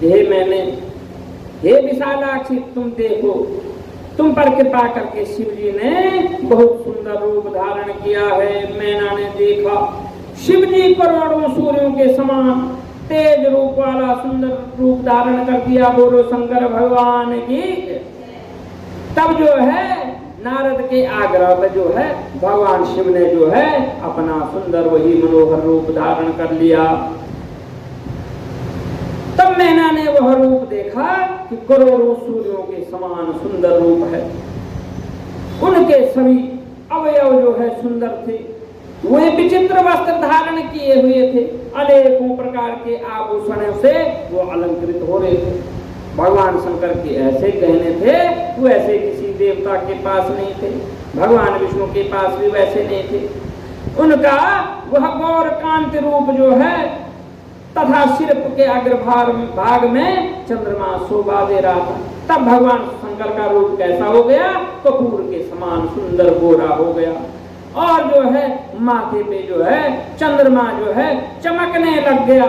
हे विशालाक्षी तुम देखो, तुम पर कृपा करके शिव जी ने बहुत सुंदर रूप धारण किया है। मैना ने देखा शिव जी करोड़ों सूर्यों के समान तेज रूप वाला सुंदर रूप धारण कर दिया। बोलो शंकर भगवान की। तब जो है नारद के आग्रह पे जो है भगवान शिव ने जो है अपना सुंदर वही मनोहर रूप धारण कर लिया। तब मैना ने वह रूप देखा कि करोड़ों सूर्यों के समान सुंदर रूप है, उनके सभी अवयव जो है सुंदर थे, वे विचित्र वस्त्र धारण किए हुए थे, अनेकों प्रकार के आभूषणों से वो अलंकृत हो रहे थे। भगवान शंकर के ऐसे गहने थे वो ऐसे किसी देवता के पास नहीं थे, भगवान विष्णु के पास भी वैसे नहीं थे। उनका वह गौर कांति रूप जो है तथा सिर के अग्रभाग में चंद्रमा शोभा दे रहा था। तब भगवान शंकर का रूप कैसा हो गया, कपूर के समान सुंदर गोरा हो गया और जो है माथे पे जो है चंद्रमा जो है चमकने लग गया।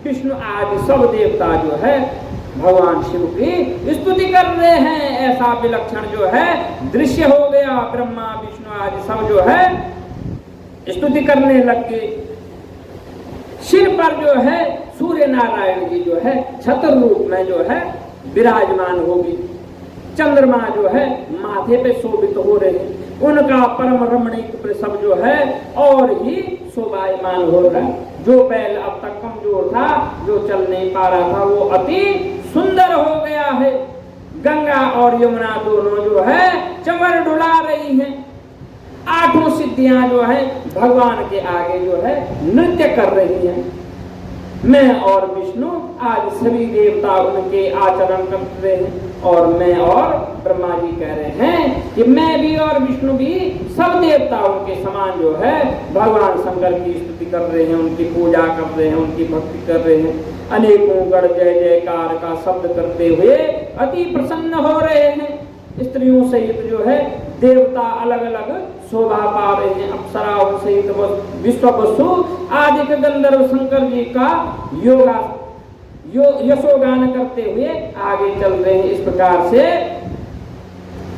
विष्णु आदि सब देवता जो है भगवान शिव की स्तुति कर रहे हैं, ऐसा विलक्षण जो है दृश्य हो गया। ब्रह्मा विष्णु आदि सब जो है स्तुति करने लग गए। सिर पर जो है सूर्य नारायण जी जो है छत्र रूप में जो है विराजमान होगी, चंद्रमा जो है माथे पे शोभित हो रहे हैं, उनका परम रमणीक वृषभ जो है और ही शोभायमान हो रहा है। जो बैल अब तक कमजोर था, जो चल नहीं पा रहा था, वो अति सुंदर हो गया है। गंगा और यमुना दोनों जो है चमर डुला रही हैं। आठों सिद्धियां जो है भगवान के आगे जो है नृत्य कर रही हैं। मैं और विष्णु आज सभी देवता उनके आचरण कर रहे हैं और मैं और ब्रह्मा जी कह रहे हैं कि मैं भी और विष्णु भी सब देवताओं के समान जो है भगवान शंकर की स्तुति कर रहे हैं, उनकी पूजा कर रहे हैं, उनकी भक्ति कर रहे हैं। अनेकों गण जय जयकार का शब्द करते हुए अति प्रसन्न हो रहे हैं। स्त्रियों सहित जो है देवता अलग अलग शोभा पा रहे हैं। अप्सराओं सहित विश्व वसु आदि गंधर्व शंकर जी का यशोगान करते हुए आगे चल रहे हैं। इस प्रकार से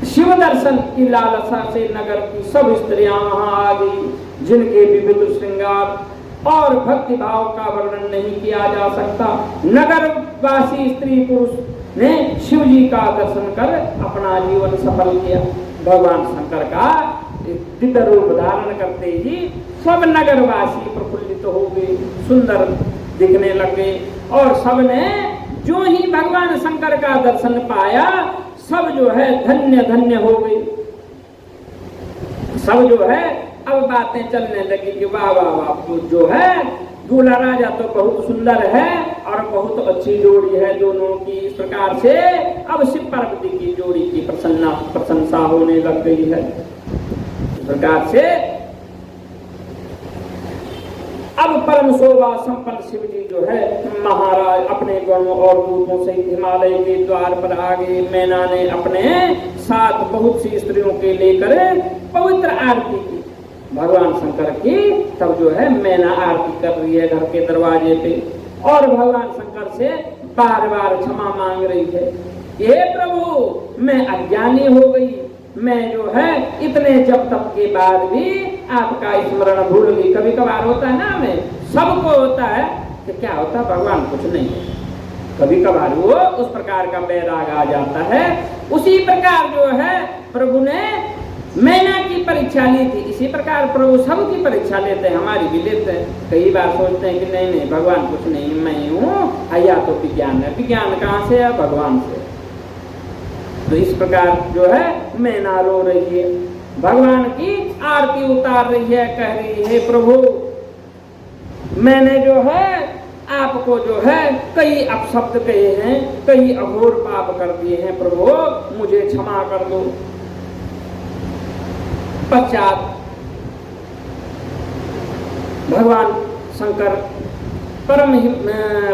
शिव दर्शन की लालसा से नगर की सब स्त्रियां वहां आ गई, जिनके विविध श्रृंगार और भक्ति भाव का वर्णन नहीं किया जा सकता। नगर वासी स्त्री पुरुष ने शिव जी का दर्शन कर अपना जीवन सफल किया। भगवान शंकर का दिव्य रूप धारण करते ही सब नगरवासी प्रफुल्लित हो गए, सुंदर दिखने लगे और सबने जो ही भगवान शंकर का दर्शन पाया सब जो है धन्य धन्य हो गए। सब जो है अब बातें चलने लगी कि वाह वाह वाह, जो है दूल्हा राजा तो बहुत सुंदर है और बहुत अच्छी जोड़ी है दोनों की। इस प्रकार से अब शिव पार्वती की जोड़ी की प्रशंसा होने लग गई है। इस प्रकार से अब परम शोभा संपन्न शिव जी जो है महाराज अपने गणों और दूतों से हिमालय के द्वार पर आ गए। मैना ने अपने साथ बहुत सी स्त्रियों के लेकर पवित्र आरती की भगवान शंकर की। तब जो है मैना आरती कर रही है घर के दरवाजे पे। और भगवान शंकर से बार बार क्षमा मांग रही है। हे प्रभु, मैं अज्ञानी हो गई, मैं जो है इतने जप तप के बाद भी आपका स्मरण भूल गई। कभी कभार होता है ना, हमें सबको होता है कि क्या होता है, भगवान कुछ नहीं है। कभी कभार वो उस प्रकार का बैराग आ जाता है। उसी प्रकार जो है प्रभु ने मैना की परीक्षा ली थी। इसी प्रकार प्रभु सबकी परीक्षा लेते हैं, हमारी भी लेते हैं। कई बार सोचते हैं कि नहीं नहीं भगवान कुछ नहीं, मैं हूँ, या तो विज्ञान है। विज्ञान कहाँ से है? भगवान से। तो इस प्रकार जो है मैना रो रही है, भगवान की आरती उतार रही है, कह रही है प्रभु मैंने जो है आपको जो है कई अपशब्द कहे हैं, कई अघोर पाप कर दिए हैं, प्रभु मुझे क्षमा कर दो। पश्चात भगवान शंकर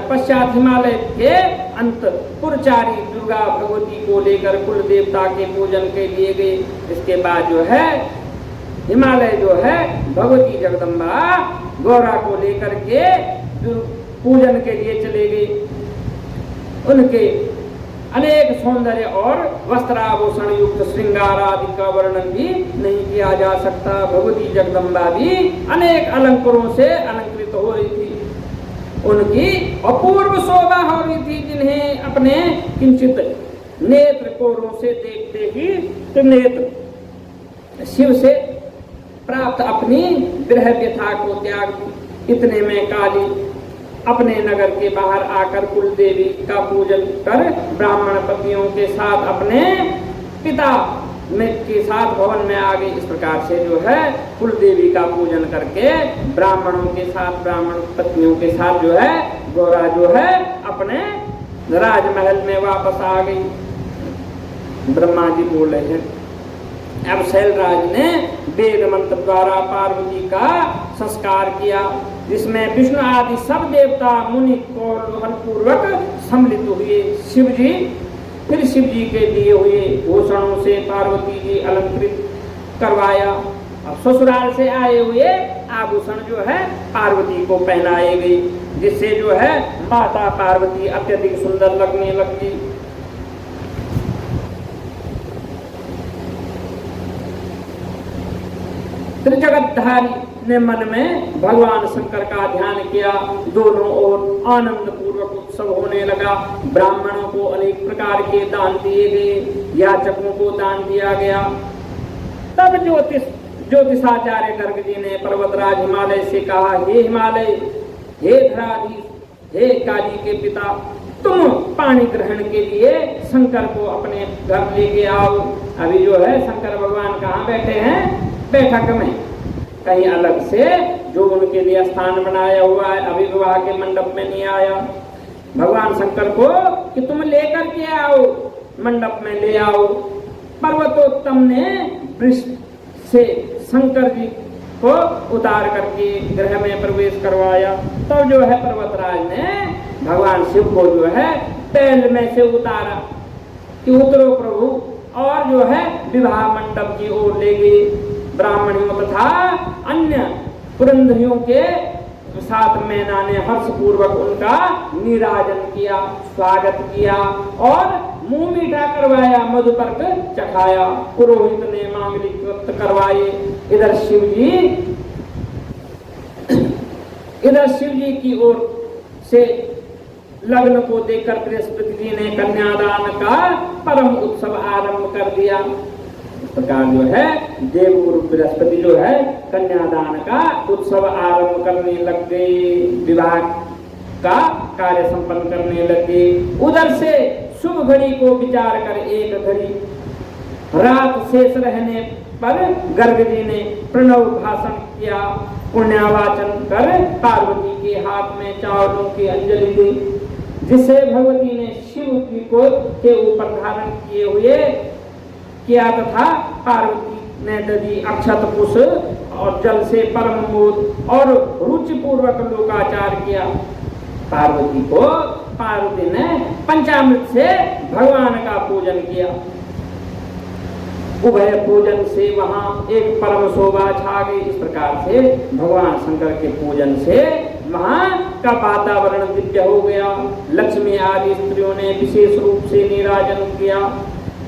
पश्चात हिमालय के अंत पुरचारी दुर्गा भगवती को लेकर कुल देवता के पूजन के लिए गए। इसके बाद जो है हिमालय जो है भगवती जगदम्बा गौरा को लेकर के पूजन के लिए चले गए। उनके अनेक सौंदर्य और वस्त्राभूषण युक्त श्रृंगार आदि का वर्णन भी नहीं किया जा सकता। भगवती जगदम्बा भी अनेक अलंकारों से अलंकृत हो रही थी। उनकी अपूर्व शोभा हो रही थी, जिन्हें अपने किंचित नेत्र कोरों से देखते ही त्रिनेत्र शिव से प्राप्त अपनी विरह व्यथा को त्याग दी। इतने में काली अपने नगर के बाहर आकर कुल देवी का पूजन कर ब्राह्मण पतियों के साथ अपने पिता के साथ भवन में आ गई। इस प्रकार से जो है कुल देवी का पूजन करके ब्राह्मणों के साथ, ब्राह्मण पत्नियों के साथ जो है गौरा जो है अपने राजमहल में वापस आ गई। ब्रह्मा जी बोले हैं, अब शैलराज ने वेद मंत्र द्वारा पार्वती का संस्कार किया, जिसमें विष्णु आदि सब देवता मुनि कौल पूर्वक सम्मिलित हुए। शिव जी फिर शिव जी के दिए हुए भूषणों से पार्वती जी अलंकृत करवाया। अब ससुराल से आए हुए आभूषण जो है पार्वती को पहनाए गए, जिससे जो है माता पार्वती अत्यधिक सुंदर लगने लगी। त्रिजगतधारी ने मन में भगवान शंकर का ध्यान किया। दोनों ओर आनंद पूर्वक उत्सव होने लगा। ब्राह्मणों को अनेक प्रकार के दान दिए गए, याचकों को दान दिया गया। तब ज्योतिषाचार्य गर्ग जी ने पर्वतराज हिमालय से कहा, हे हिमालय, हे धराधीश, हे काली के पिता, तुम पानी ग्रहण के लिए शंकर को अपने घर लेके आओ। अभी जो है शंकर भगवान कहाँ बैठे हैं? बैठक में, कहीं अलग से जो उनके लिए स्थान बनाया हुआ है, अभी विवाह के मंडप में नहीं आया। भगवान शंकर को कि तुम लेकर के आओ, मंडप में ले आओ। पर्वतोत्तम ने वृष से शंकर जी को उतार करके गृह में प्रवेश करवाया। तो जो है पर्वतराज ने भगवान शिव को जो है बैल में से उतारा कि उतरो प्रभु, और जो है विवाह मंडप की ओर ले गए। ब्राह्मणों तथा अन्य पुरंदरियों के साथ मैना ने हर्षपूर्वक उनका नीराजन किया, स्वागत किया और मुंह मीठा करवाया, मधुपर्क चखाया। पुरोहित ने मांगलिक व्रत करवाए। इधर शिव जी की ओर से लग्न को देखकर बृहस्पति जी ने कन्यादान का परम उत्सव आरंभ कर दिया। इस प्रकार जो है देवगुरु बृहस्पति जो है कन्यादान का उत्सव आरंभ करने लग गए, विवाह का कार्य संपन्न करने लगे। उधर से शुभ घड़ी को विचार कर एक घड़ी रात शेष रहने पर गर्ग जी ने प्रणव भाषण किया। पुण्यावाचन कर पार्वती के हाथ में चावलों की अंजलि दी, जिसे भगवती ने शिव जी को के ऊपर धारण किए हुए किया तथा पार्वती ने दधी अक्षत पुष्प और जल से परम मोद और रुचि पूर्वक लोकाचार किया। पार्वती ने पंचामृत से भगवान का पूजन किया। उभय पूजन से वहां एक परम शोभा छा गई। इस प्रकार से भगवान शंकर के पूजन से वहां का वातावरण दिव्य हो गया। लक्ष्मी आदि स्त्रियों ने विशेष रूप से नीराजन किया।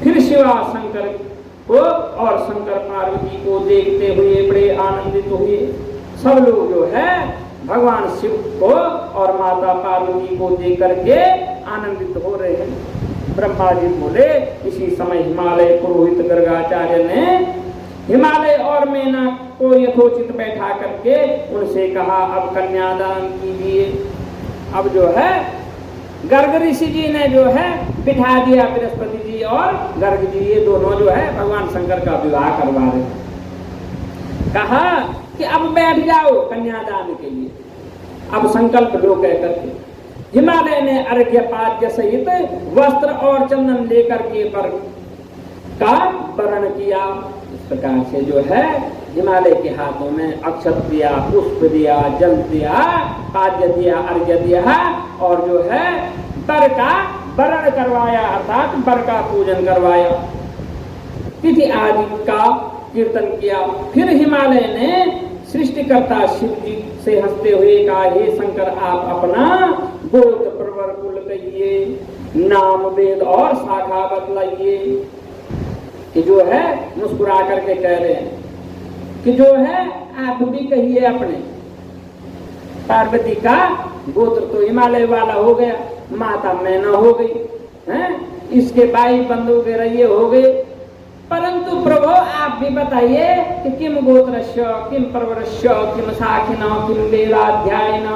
फिर शिवा शंकर को और शंकर पार्वती को देखते हुए बड़े आनंदित हुए। सब लोग जो है भगवान शिव को और माता पार्वती को देख करके आनंदित हो रहे हैं। ब्रह्मा जी बोले, इसी समय हिमालय पुरोहित गर्गाचार्य ने हिमालय और मेना को यथोचित बैठा करके उनसे कहा, अब कन्यादान कीजिए। अब जो है गर्ग ऋषि जी ने जो है बिठा दिया, बृहस्पति जी और गर्ग जी ये दोनों जो है भगवान शंकर का विवाह करवा रहे। कहा कि अब बैठ जाओ कन्यादान के लिए, अब संकल्प लो कह करके हिमालय ने अर्घ्यपाद्य सहित वस्त्र और चंदन लेकर के पर का वर्ण किया। इस प्रकार से जो है हिमालय के हाथों में अक्षत दिया, पुष्प दिया, जल दिया, पाद्य दिया, अर्घ्य दिया और जो है वर का वरण करवाया, अर्थात वर का पूजन करवाया, तिथि आदि का कीर्तन किया। फिर हिमालय ने सृष्टिकर्ता शिव जी से हंसते हुए कहा, हे शंकर आप अपना गोत्र प्रवर कुल कहिए, नाम वेद और शाखा बतलाइए। कि जो है मुस्कुरा करके कह रहे हैं कि जो है आप भी कहिए अपने। पार्वती का गोत्र तो हिमालय वाला हो गया, माता मैना हो गई हैं, इसके भाई बंधु वगैरह ये हो गए, परंतु प्रभु आप भी बताइए कि किम गोत्रस्य, किम परवरस्य, किम शाखिना, किम वेदाध्यायिना,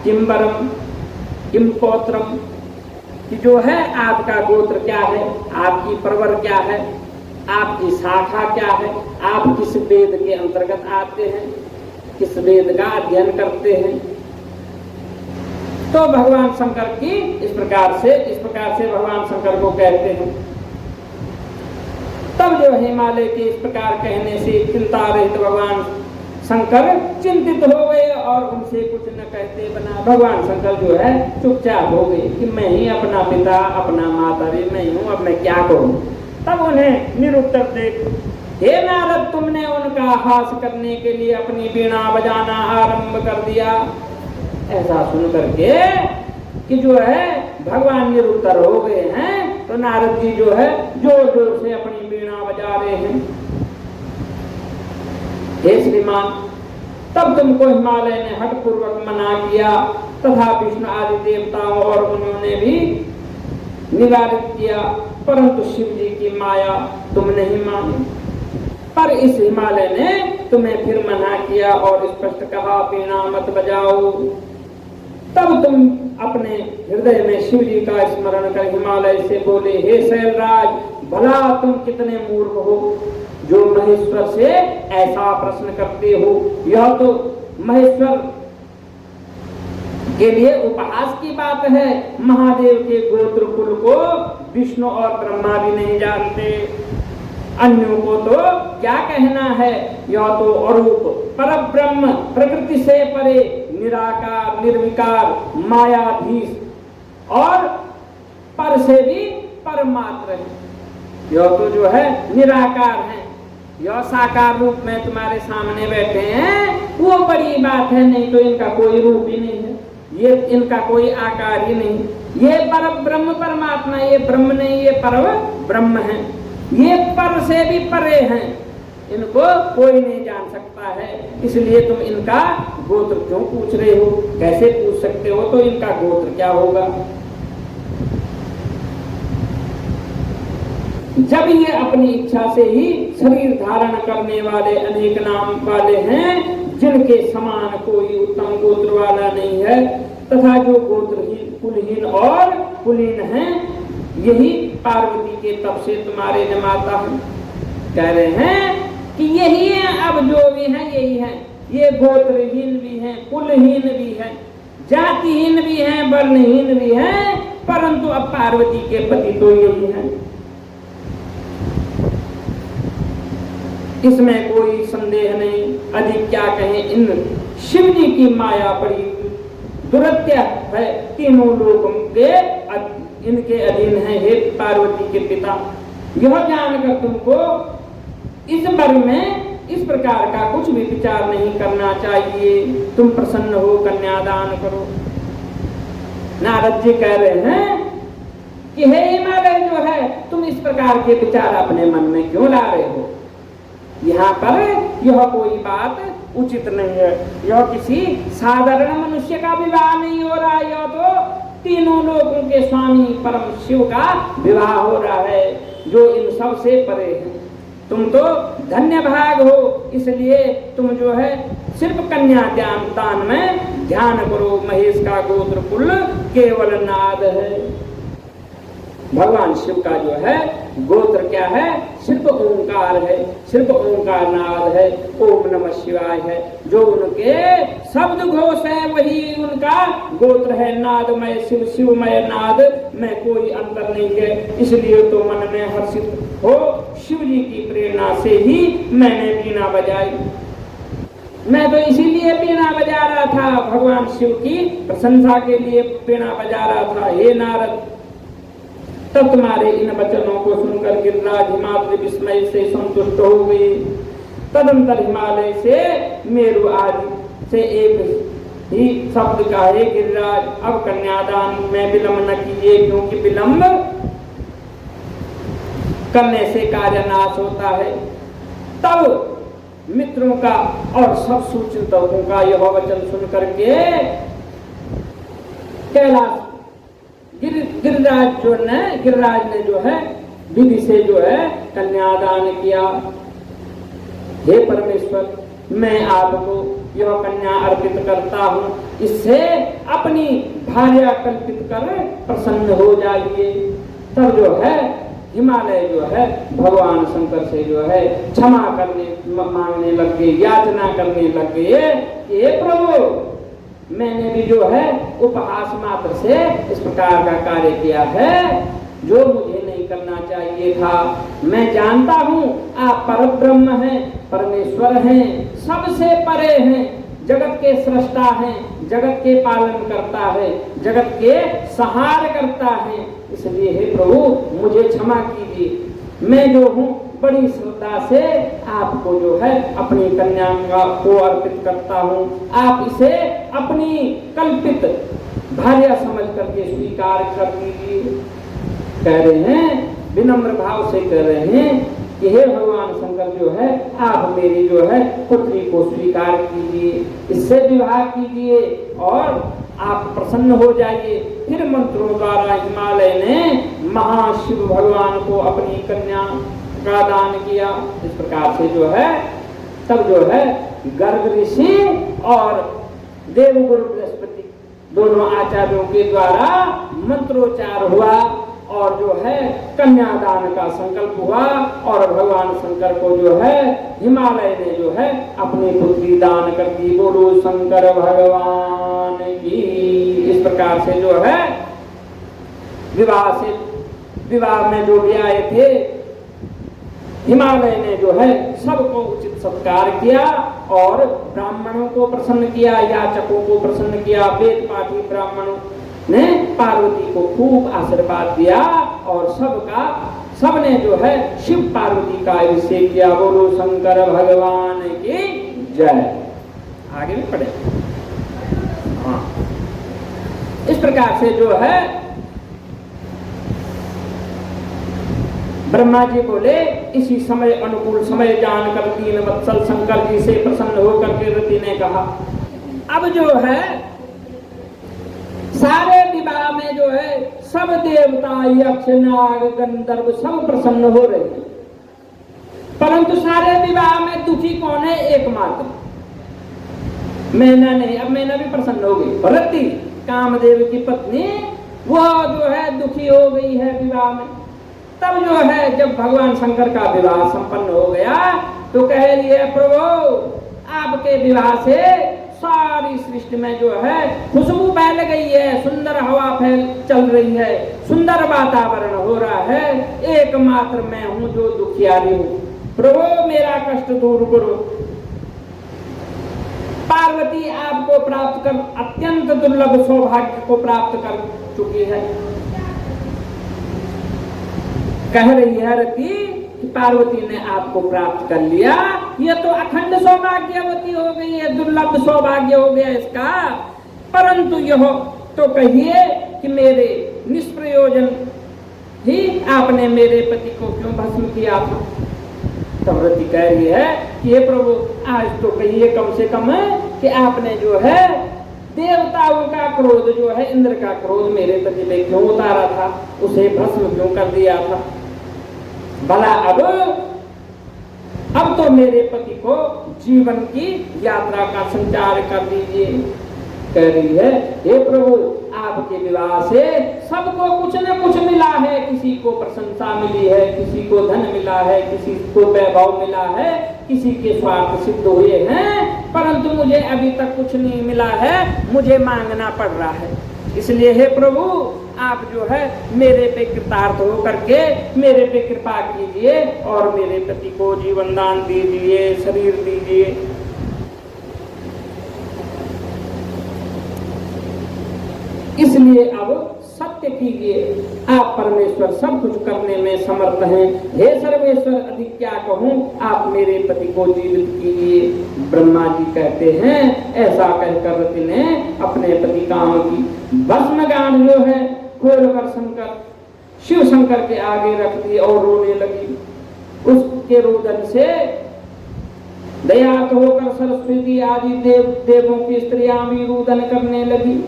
किम वरम, किम पौत्रम। कि जो है आपका गोत्र क्या है, आपकी परवर क्या है, आपकी शाखा क्या है, आप किस वेद के अंतर्गत आते हैं, किस वेद का अध्ययन करते हैं। तो भगवान शंकर की इस प्रकार से भगवान शंकर को कहते हैं। तब जो हिमालय के इस प्रकार कहने से चिंता रहित भगवान शंकर चिंतित हो गए और उनसे कुछ न कहते बना। भगवान शंकर जो है चुपचाप हो गए कि मैं ही अपना पिता, अपना माता भी मैं हूँ, अब मैं क्या करूँ। तब उन्हें निरुत्तर देख, हे नारद तुमने उनका हास करने के लिए अपनी वीणा बजाना आरंभ कर दिया। ऐसा सुन करके कि जो है भगवान निरुत्तर हो गए हैं, तो नारद जी जो है जोर जोर से अपनी वीणा बजा रहे हैं। हे श्रीमान, तब तुमको हिमालय ने हठपूर्वक मना किया तथा विष्णु आदि देवताओं और मुनियों ने भी निवारित किया, परंतु शिव जी की माया तुम नहीं मानी। पर इस हिमालय ने तुम्हें फिर मना किया और स्पष्ट कहा, वीणा मत बजाओ। तब तुम अपने हृदय में शिव जी का स्मरण कर हिमालय से बोले, हे शैलराज, भला तुम कितने मूर्ख हो जो महेश्वर से ऐसा प्रश्न करते हो। यह तो महेश्वर के लिए उपहास की बात है। महादेव के गोत्र कुल को विष्णु और ब्रह्मा भी नहीं जानते, अन्यों को तो क्या कहना है। यह तो अरूप परब्रह्म, प्रकृति से परे, निराकार, निर्विकार, मायाधीश और पर से भी परमात्र है। यह तो जो है निराकार है, यह साकार रूप में तुम्हारे सामने बैठे हैं, वो बड़ी बात है। नहीं तो इनका कोई रूप ही नहीं है, ये इनका कोई आकार ही नहीं। ये पर ब्रह्म परमात्मा, ये ब्रह्म नहीं, ये पर ब्रह्म है, ये पर से भी परे हैं, इनको कोई नहीं जान सकता है। इसलिए तुम इनका गोत्र क्यों पूछ रहे हो? कैसे पूछ सकते हो? तो इनका गोत्र क्या होगा? जब ये अपनी इच्छा से ही शरीर धारण करने वाले अनेक नाम वाले हैं, जिनके समान कोई उत्तम गोत्र वाला नहीं है, तथा जो गोत्रहीन, कुलहीन और कुलीन हैं, यही पार्वती के तप से तुम्हारे जमाता हैं। कह रहे हैं कि यही है, अब जो भी हैं यही हैं। ये गोत्रहीन भी हैं, कुलहीन भी हैं, जातिहीन भी हैं, वर्णहीन भी हैं, परंतु अब पार्वती के पति तो यही हैं। इसमें कोई संदेह नहीं। अधिक क्या कहें, इन शिव जी की माया बड़ी दुरत्य है, तीनों लोगों के इनके अधीन है। हे पार्वती के पिता, यह जानकर तुमको इस वर में इस प्रकार का कुछ भी विचार नहीं करना चाहिए। तुम प्रसन्न हो, कन्यादान करो। नारद जी कह रहे हैं कि हे हिमालय जो है, तुम इस प्रकार के विचार अपने मन में क्यों ला रहे हो? यहाँ पर यह कोई बात उचित नहीं है। यह किसी साधारण मनुष्य का विवाह नहीं हो रहा, यह तो तीनों लोगों के स्वामी परम शिव का विवाह हो रहा है, जो इन सब से परे है। तुम तो धन्य भाग हो, इसलिए तुम जो है सिर्फ कन्या दान में ध्यान करो। महेश का गोत्र कुल केवल नाद है। भगवान शिव का जो है गोत्र क्या है? सिर्फ ओंकार है, सिर्फ ओंकार नाद है, ओम नमः शिवाय है। जो उनके शब्द घोष है वही उनका गोत्र है। नादमय शिव, शिवमय नाद में कोई अंतर नहीं है। इसलिए तो मन में हर्षित हो, शिव जी की प्रेरणा से ही मैंने बीना बजाई। मैं तो इसीलिए बीना बजा रहा था, भगवान शिव की प्रशंसा के लिए बीना बजा रहा था। हे नारद, तब तुम्हारे इन वचनों को सुनकर गिरिराज हिमालय विस्मय से संतुष्ट हो गए। तदंतर हिमालय से मेरु आदि से एक ही शब्द कहे, गिरिराज अब कन्यादान में विलंब न कीजिए, क्योंकि विलंब करने से कार्य नाश होता है। तब मित्रों का और सब सुचिंतकों का यह वचन सुन करके कैलाश गिरिराज ने जो है विधि से जो है कन्यादान किया। हे परमेश्वर, मैं आपको यह कन्या अर्पित करता हूँ, इससे अपनी भार्या कल्पित कर प्रसन्न हो जाइए। तब जो है हिमालय जो है भगवान शंकर से जो है क्षमा करने मांगने लग गए, याचना करने लग गए कि हे प्रभु, मैंने भी जो है उपहास मात्र से इस प्रकार का कार्य किया है जो मुझे नहीं करना चाहिए था। मैं जानता हूँ आप परब्रह्म हैं, परमेश्वर हैं, सबसे परे हैं, जगत के सृष्टा हैं, जगत के पालन करता है, जगत के संहार करता है। इसलिए हे प्रभु, मुझे क्षमा कीजिए। मैं जो हूँ बड़ी श्रद्धा से आपको जो है अपनी कन्या को अर्पित करता हूँ। आप इसे अपनी कल्पित भार्या समझ करके स्वीकार कर लीजिए। कह रहे हैं, विनम्र भाव से कह रहे हैं कि हे भगवान शंकर जो है, आप मेरी जो है पुत्री को स्वीकार कीजिए, इससे विवाह कीजिए और आप प्रसन्न हो जाइए। फिर मंत्रों द्वारा हिमालय ने महाशिव भगवान को अपनी कन्या का दान किया। इस प्रकार से जो है तब जो है गर्ग ऋषि और देवगुरु बृहस्पति दोनों आचार्यों के द्वारा मंत्रोच्चार हुआ और जो है कन्यादान का संकल्प हुआ और भगवान शंकर को जो है हिमालय ने जो है अपनी पुत्री दान कर दी। बोलो शंकर भगवान की। इस प्रकार से जो है विवाह में जो भी आए थे, हिमालय ने जो है सबको उचित सत्कार किया और ब्राह्मणों को प्रसन्न किया, याचकों को प्रसन्न किया। वेद पाठी ब्राह्मणों ने पार्वती को खूब आशीर्वाद दिया और सबने जो है शिव पार्वती का अभिषेक किया। बोलो शंकर भगवान की जय। आगे भी पढ़े। हाँ, इस प्रकार से जो है ब्रह्मा जी बोले, इसी समय अनुकूल समय जानकर 3 वत्सल शंकर जी से प्रसन्न होकर के रति ने कहा, अब जो है सारे विवाह में जो है सब देवता, यक्ष, नाग, गंधर्व सब प्रसन्न हो रहे हैं, परंतु सारे विवाह में दुखी कौन है? एकमात्र मैना नहीं। अब मैना भी प्रसन्न हो गई। रति कामदेव की पत्नी वह जो है दुखी हो गई है विवाह में। तब जो है जब भगवान शंकर का विवाह संपन्न हो गया तो कह रही है, प्रभु आपके विवाह से सारी सृष्टि में जो है खुशबू फैल गई है, सुंदर हवा चल रही है, सुंदर वातावरण हो रहा है। एकमात्र मैं हूँ जो दुखियारी हूँ। प्रभु मेरा कष्ट दूर करो। पार्वती आपको प्राप्त कर अत्यंत दुर्लभ सौभाग्य को प्राप्त कर चुकी है। कह रही है रति कि पार्वती ने आपको प्राप्त कर लिया, ये तो अखंड सौभाग्यवती हो गई है, दुर्लभ सौभाग्य हो गया इसका। परंतु यह तो कहिए कि मेरे निष्प्रयोजन ही आपने मेरे पति को क्यों भस्म किया था। तब रति कह रही है कि हे प्रभु, आज तो कहिए कम से कम कि आपने जो है देवताओं का क्रोध जो है, इंद्र का क्रोध मेरे पति पे क्यों उतारा था, उसे भस्म क्यों कर दिया था। भला अब तो मेरे पति को जीवन की यात्रा का संचार कर दीजिए। कह रही है हे प्रभु, आपके विवाह से सबको कुछ न कुछ मिला है, किसी को प्रशंसा मिली है, किसी को धन मिला है, किसी को वैभव मिला है, किसी के स्वार्थ सिद्ध हुए हैं, परंतु मुझे अभी तक कुछ नहीं मिला है, मुझे मांगना पड़ रहा है। इसलिए हे प्रभु, आप जो है मेरे पे कृतार्थ हो करके मेरे पे कृपा कीजिए और मेरे पति को जीवन दान दीजिए, शरीर दीजिए। इसलिए अब सत्य कीजिए, आप परमेश्वर सब कुछ करने में समर्थ हैं। हे सर्वेश्वर, अधिक क्या कहूँ, आप मेरे पति को जीवित कीजिए। ब्रह्मा जी कहते हैं, ऐसा कहकर रति ने अपने पति काम की भस्म गांठ जो है खोलकर शंकर शिव शंकर के आगे रख दी और रोने लगी। उसके रोदन से दयात होकर सरस्वती आदि देवों की स्त्रियां भी रोदन करने लगी।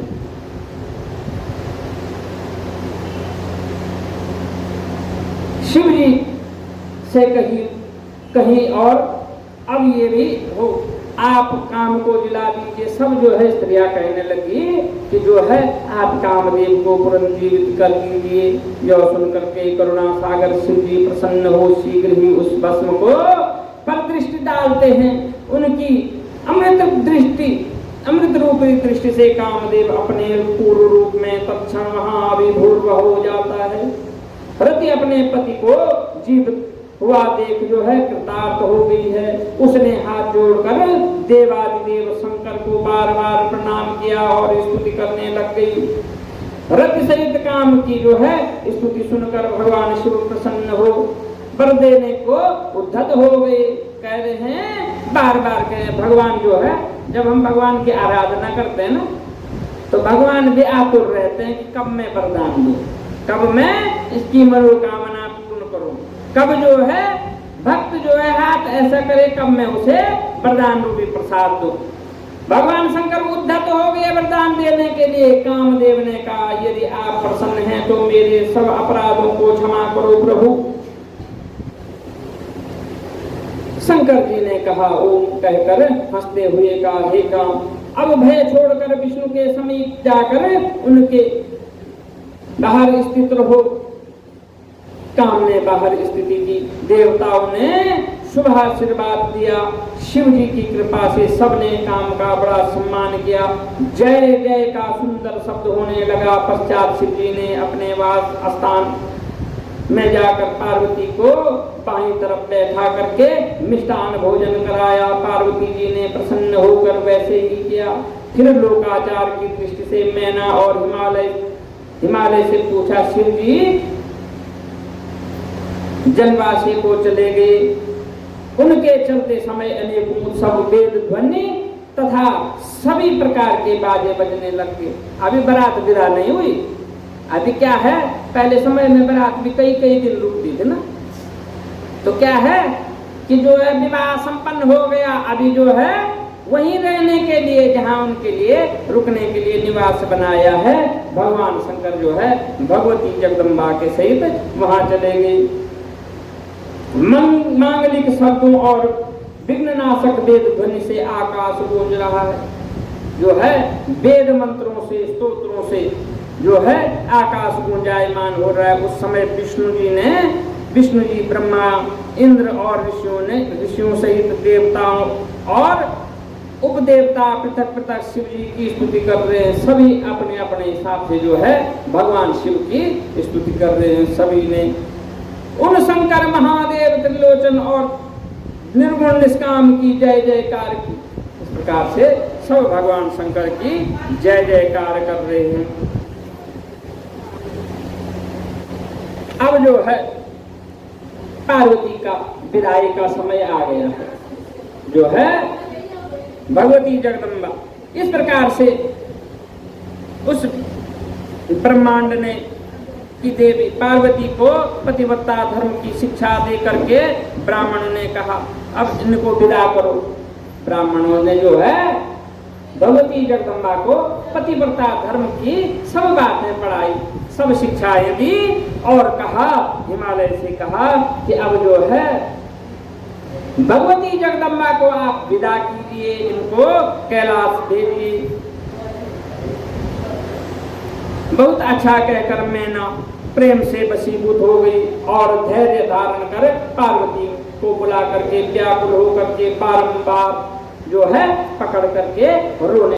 शिव जी से कहीं और अब ये भी हो, आप काम को दिला दीजिए। सब जो है स्त्रियां कहने लगी कि जो है आप कामदेव को तुरंत जीवित कर दीजिए। यह सुनकर के करुणा सागर शिव जी प्रसन्न हो शीघ्र ही उस भस्म को पर दृष्टि डालते हैं। उनकी अमृत रूपी दृष्टि से कामदेव अपने पूर्व रूप में तत्क्षण वहां अभिभूर्व हो जाता है। रति अपने पति को जीवित हुआ देख जो है कृतार्थ हो गई है। उसने हाथ जोड़कर देवादिदेव शंकर को बार बार प्रणाम किया और स्तुति करने लग गई। रति सहित काम की जो है स्तुति सुनकर भगवान शिव प्रसन्न हो वर देने को उद्धत हो गए। कह रहे हैं बार बार कह भगवान जो है, जब हम भगवान की आराधना करते हैं ना, तो भगवान भी आतुर रहते हैं कि कब मैं वरदान दूं, कब मैं इसकी मनोकामना पूर्ण करूं, कब जो है भक्त जो है हाथ ऐसा करे, कब मैं उसे वरदान रूपी प्रसाद दूं। भगवान शंकर उद्धत हो गए वरदान देने के लिए। कामदेव ने कहा, यदि आप प्रसन्न हैं तो मेरे सब अपराधों को क्षमा करो प्रभु। शंकर जी ने कहा, ओम कहकर हंसते हुए कहा, हे काम, अब भय छोड़कर विष्णु के समीप जाकर उनके बाहर स्थित रहो। काम ने बाहर स्थिति की। देवताओं ने शुभ आशीर्वाद दिया। शिव जी की कृपा से सबने काम का बड़ा सम्मान किया। जय जय का सुंदर शब्द होने लगा। पश्चात शिव जी ने अपने वास स्थान में जाकर पार्वती को बाईं तरफ बैठा करके मिष्टान भोजन कराया। पार्वती जी ने प्रसन्न होकर वैसे ही किया। फिर लोकाचार की दृष्टि से मैना और हिमालय से पूछा, शिव जी जनवासी को चले गए, उनके चलते समय अनेक उत्सव वेद ध्वनि तथा सभी प्रकार के बाजे बजने लग गए। अभी बारात विदा नहीं हुई। अभी क्या है, पहले समय में बारात भी कई दिन रुकती थी ना, तो क्या है कि जो है विवाह संपन्न हो गया। अभी जो है वहीं रहने के लिए, जहां उनके लिए रुकने के लिए निवास बनाया है, भगवान शंकर जो है भगवती जगदम्बा के सहित वहां चले गए। मांगलिक शब्दों और विघ्ननाशक वेद ध्वनि से आकाश गूंज रहा है। जो है वेद मंत्रों से, स्तोत्रों से जो है आकाश गुंजायमान हो रहा है। उस समय विष्णु जी ब्रह्मा, इंद्र और ऋषियों सहित देवताओं और उपदेवता पृथक पृथक शिव जी की स्तुति कर रहे हैं। सभी अपने अपने हिसाब से जो है भगवान शिव की स्तुति कर रहे हैं। सभी ने उन शंकर महादेव त्रिलोचन और निर्गुण निष्काम की जय जयकार की। इस प्रकार से सब भगवान शंकर की जय जयकार कर रहे हैं। अब जो है पार्वती का विदाई का समय आ गया है, जो है भगवती जगदम्बा। इस प्रकार से उस ब्रह्मांड ने की देवी पार्वती को पतिव्रता धर्म की शिक्षा दे करके ब्राह्मण ने कहा अब इनको विदा करो। ब्राह्मणों ने जो है भगवती जगदम्बा को पतिव्रता धर्म की सब बातें पढ़ाई, सब शिक्षाएं दी और कहा, हिमालय से कहा कि अब जो है भगवती जगदम्बा को आप विदा कीजिए, इनको कैलाश भेजिए। बहुत अच्छा कहकर मैना प्रेम से वशीभूत हो गई और धैर्य धारण कर पार्वती को बुला करके व्याकुल होकर के बारंबार जो है पकड़ करके रोने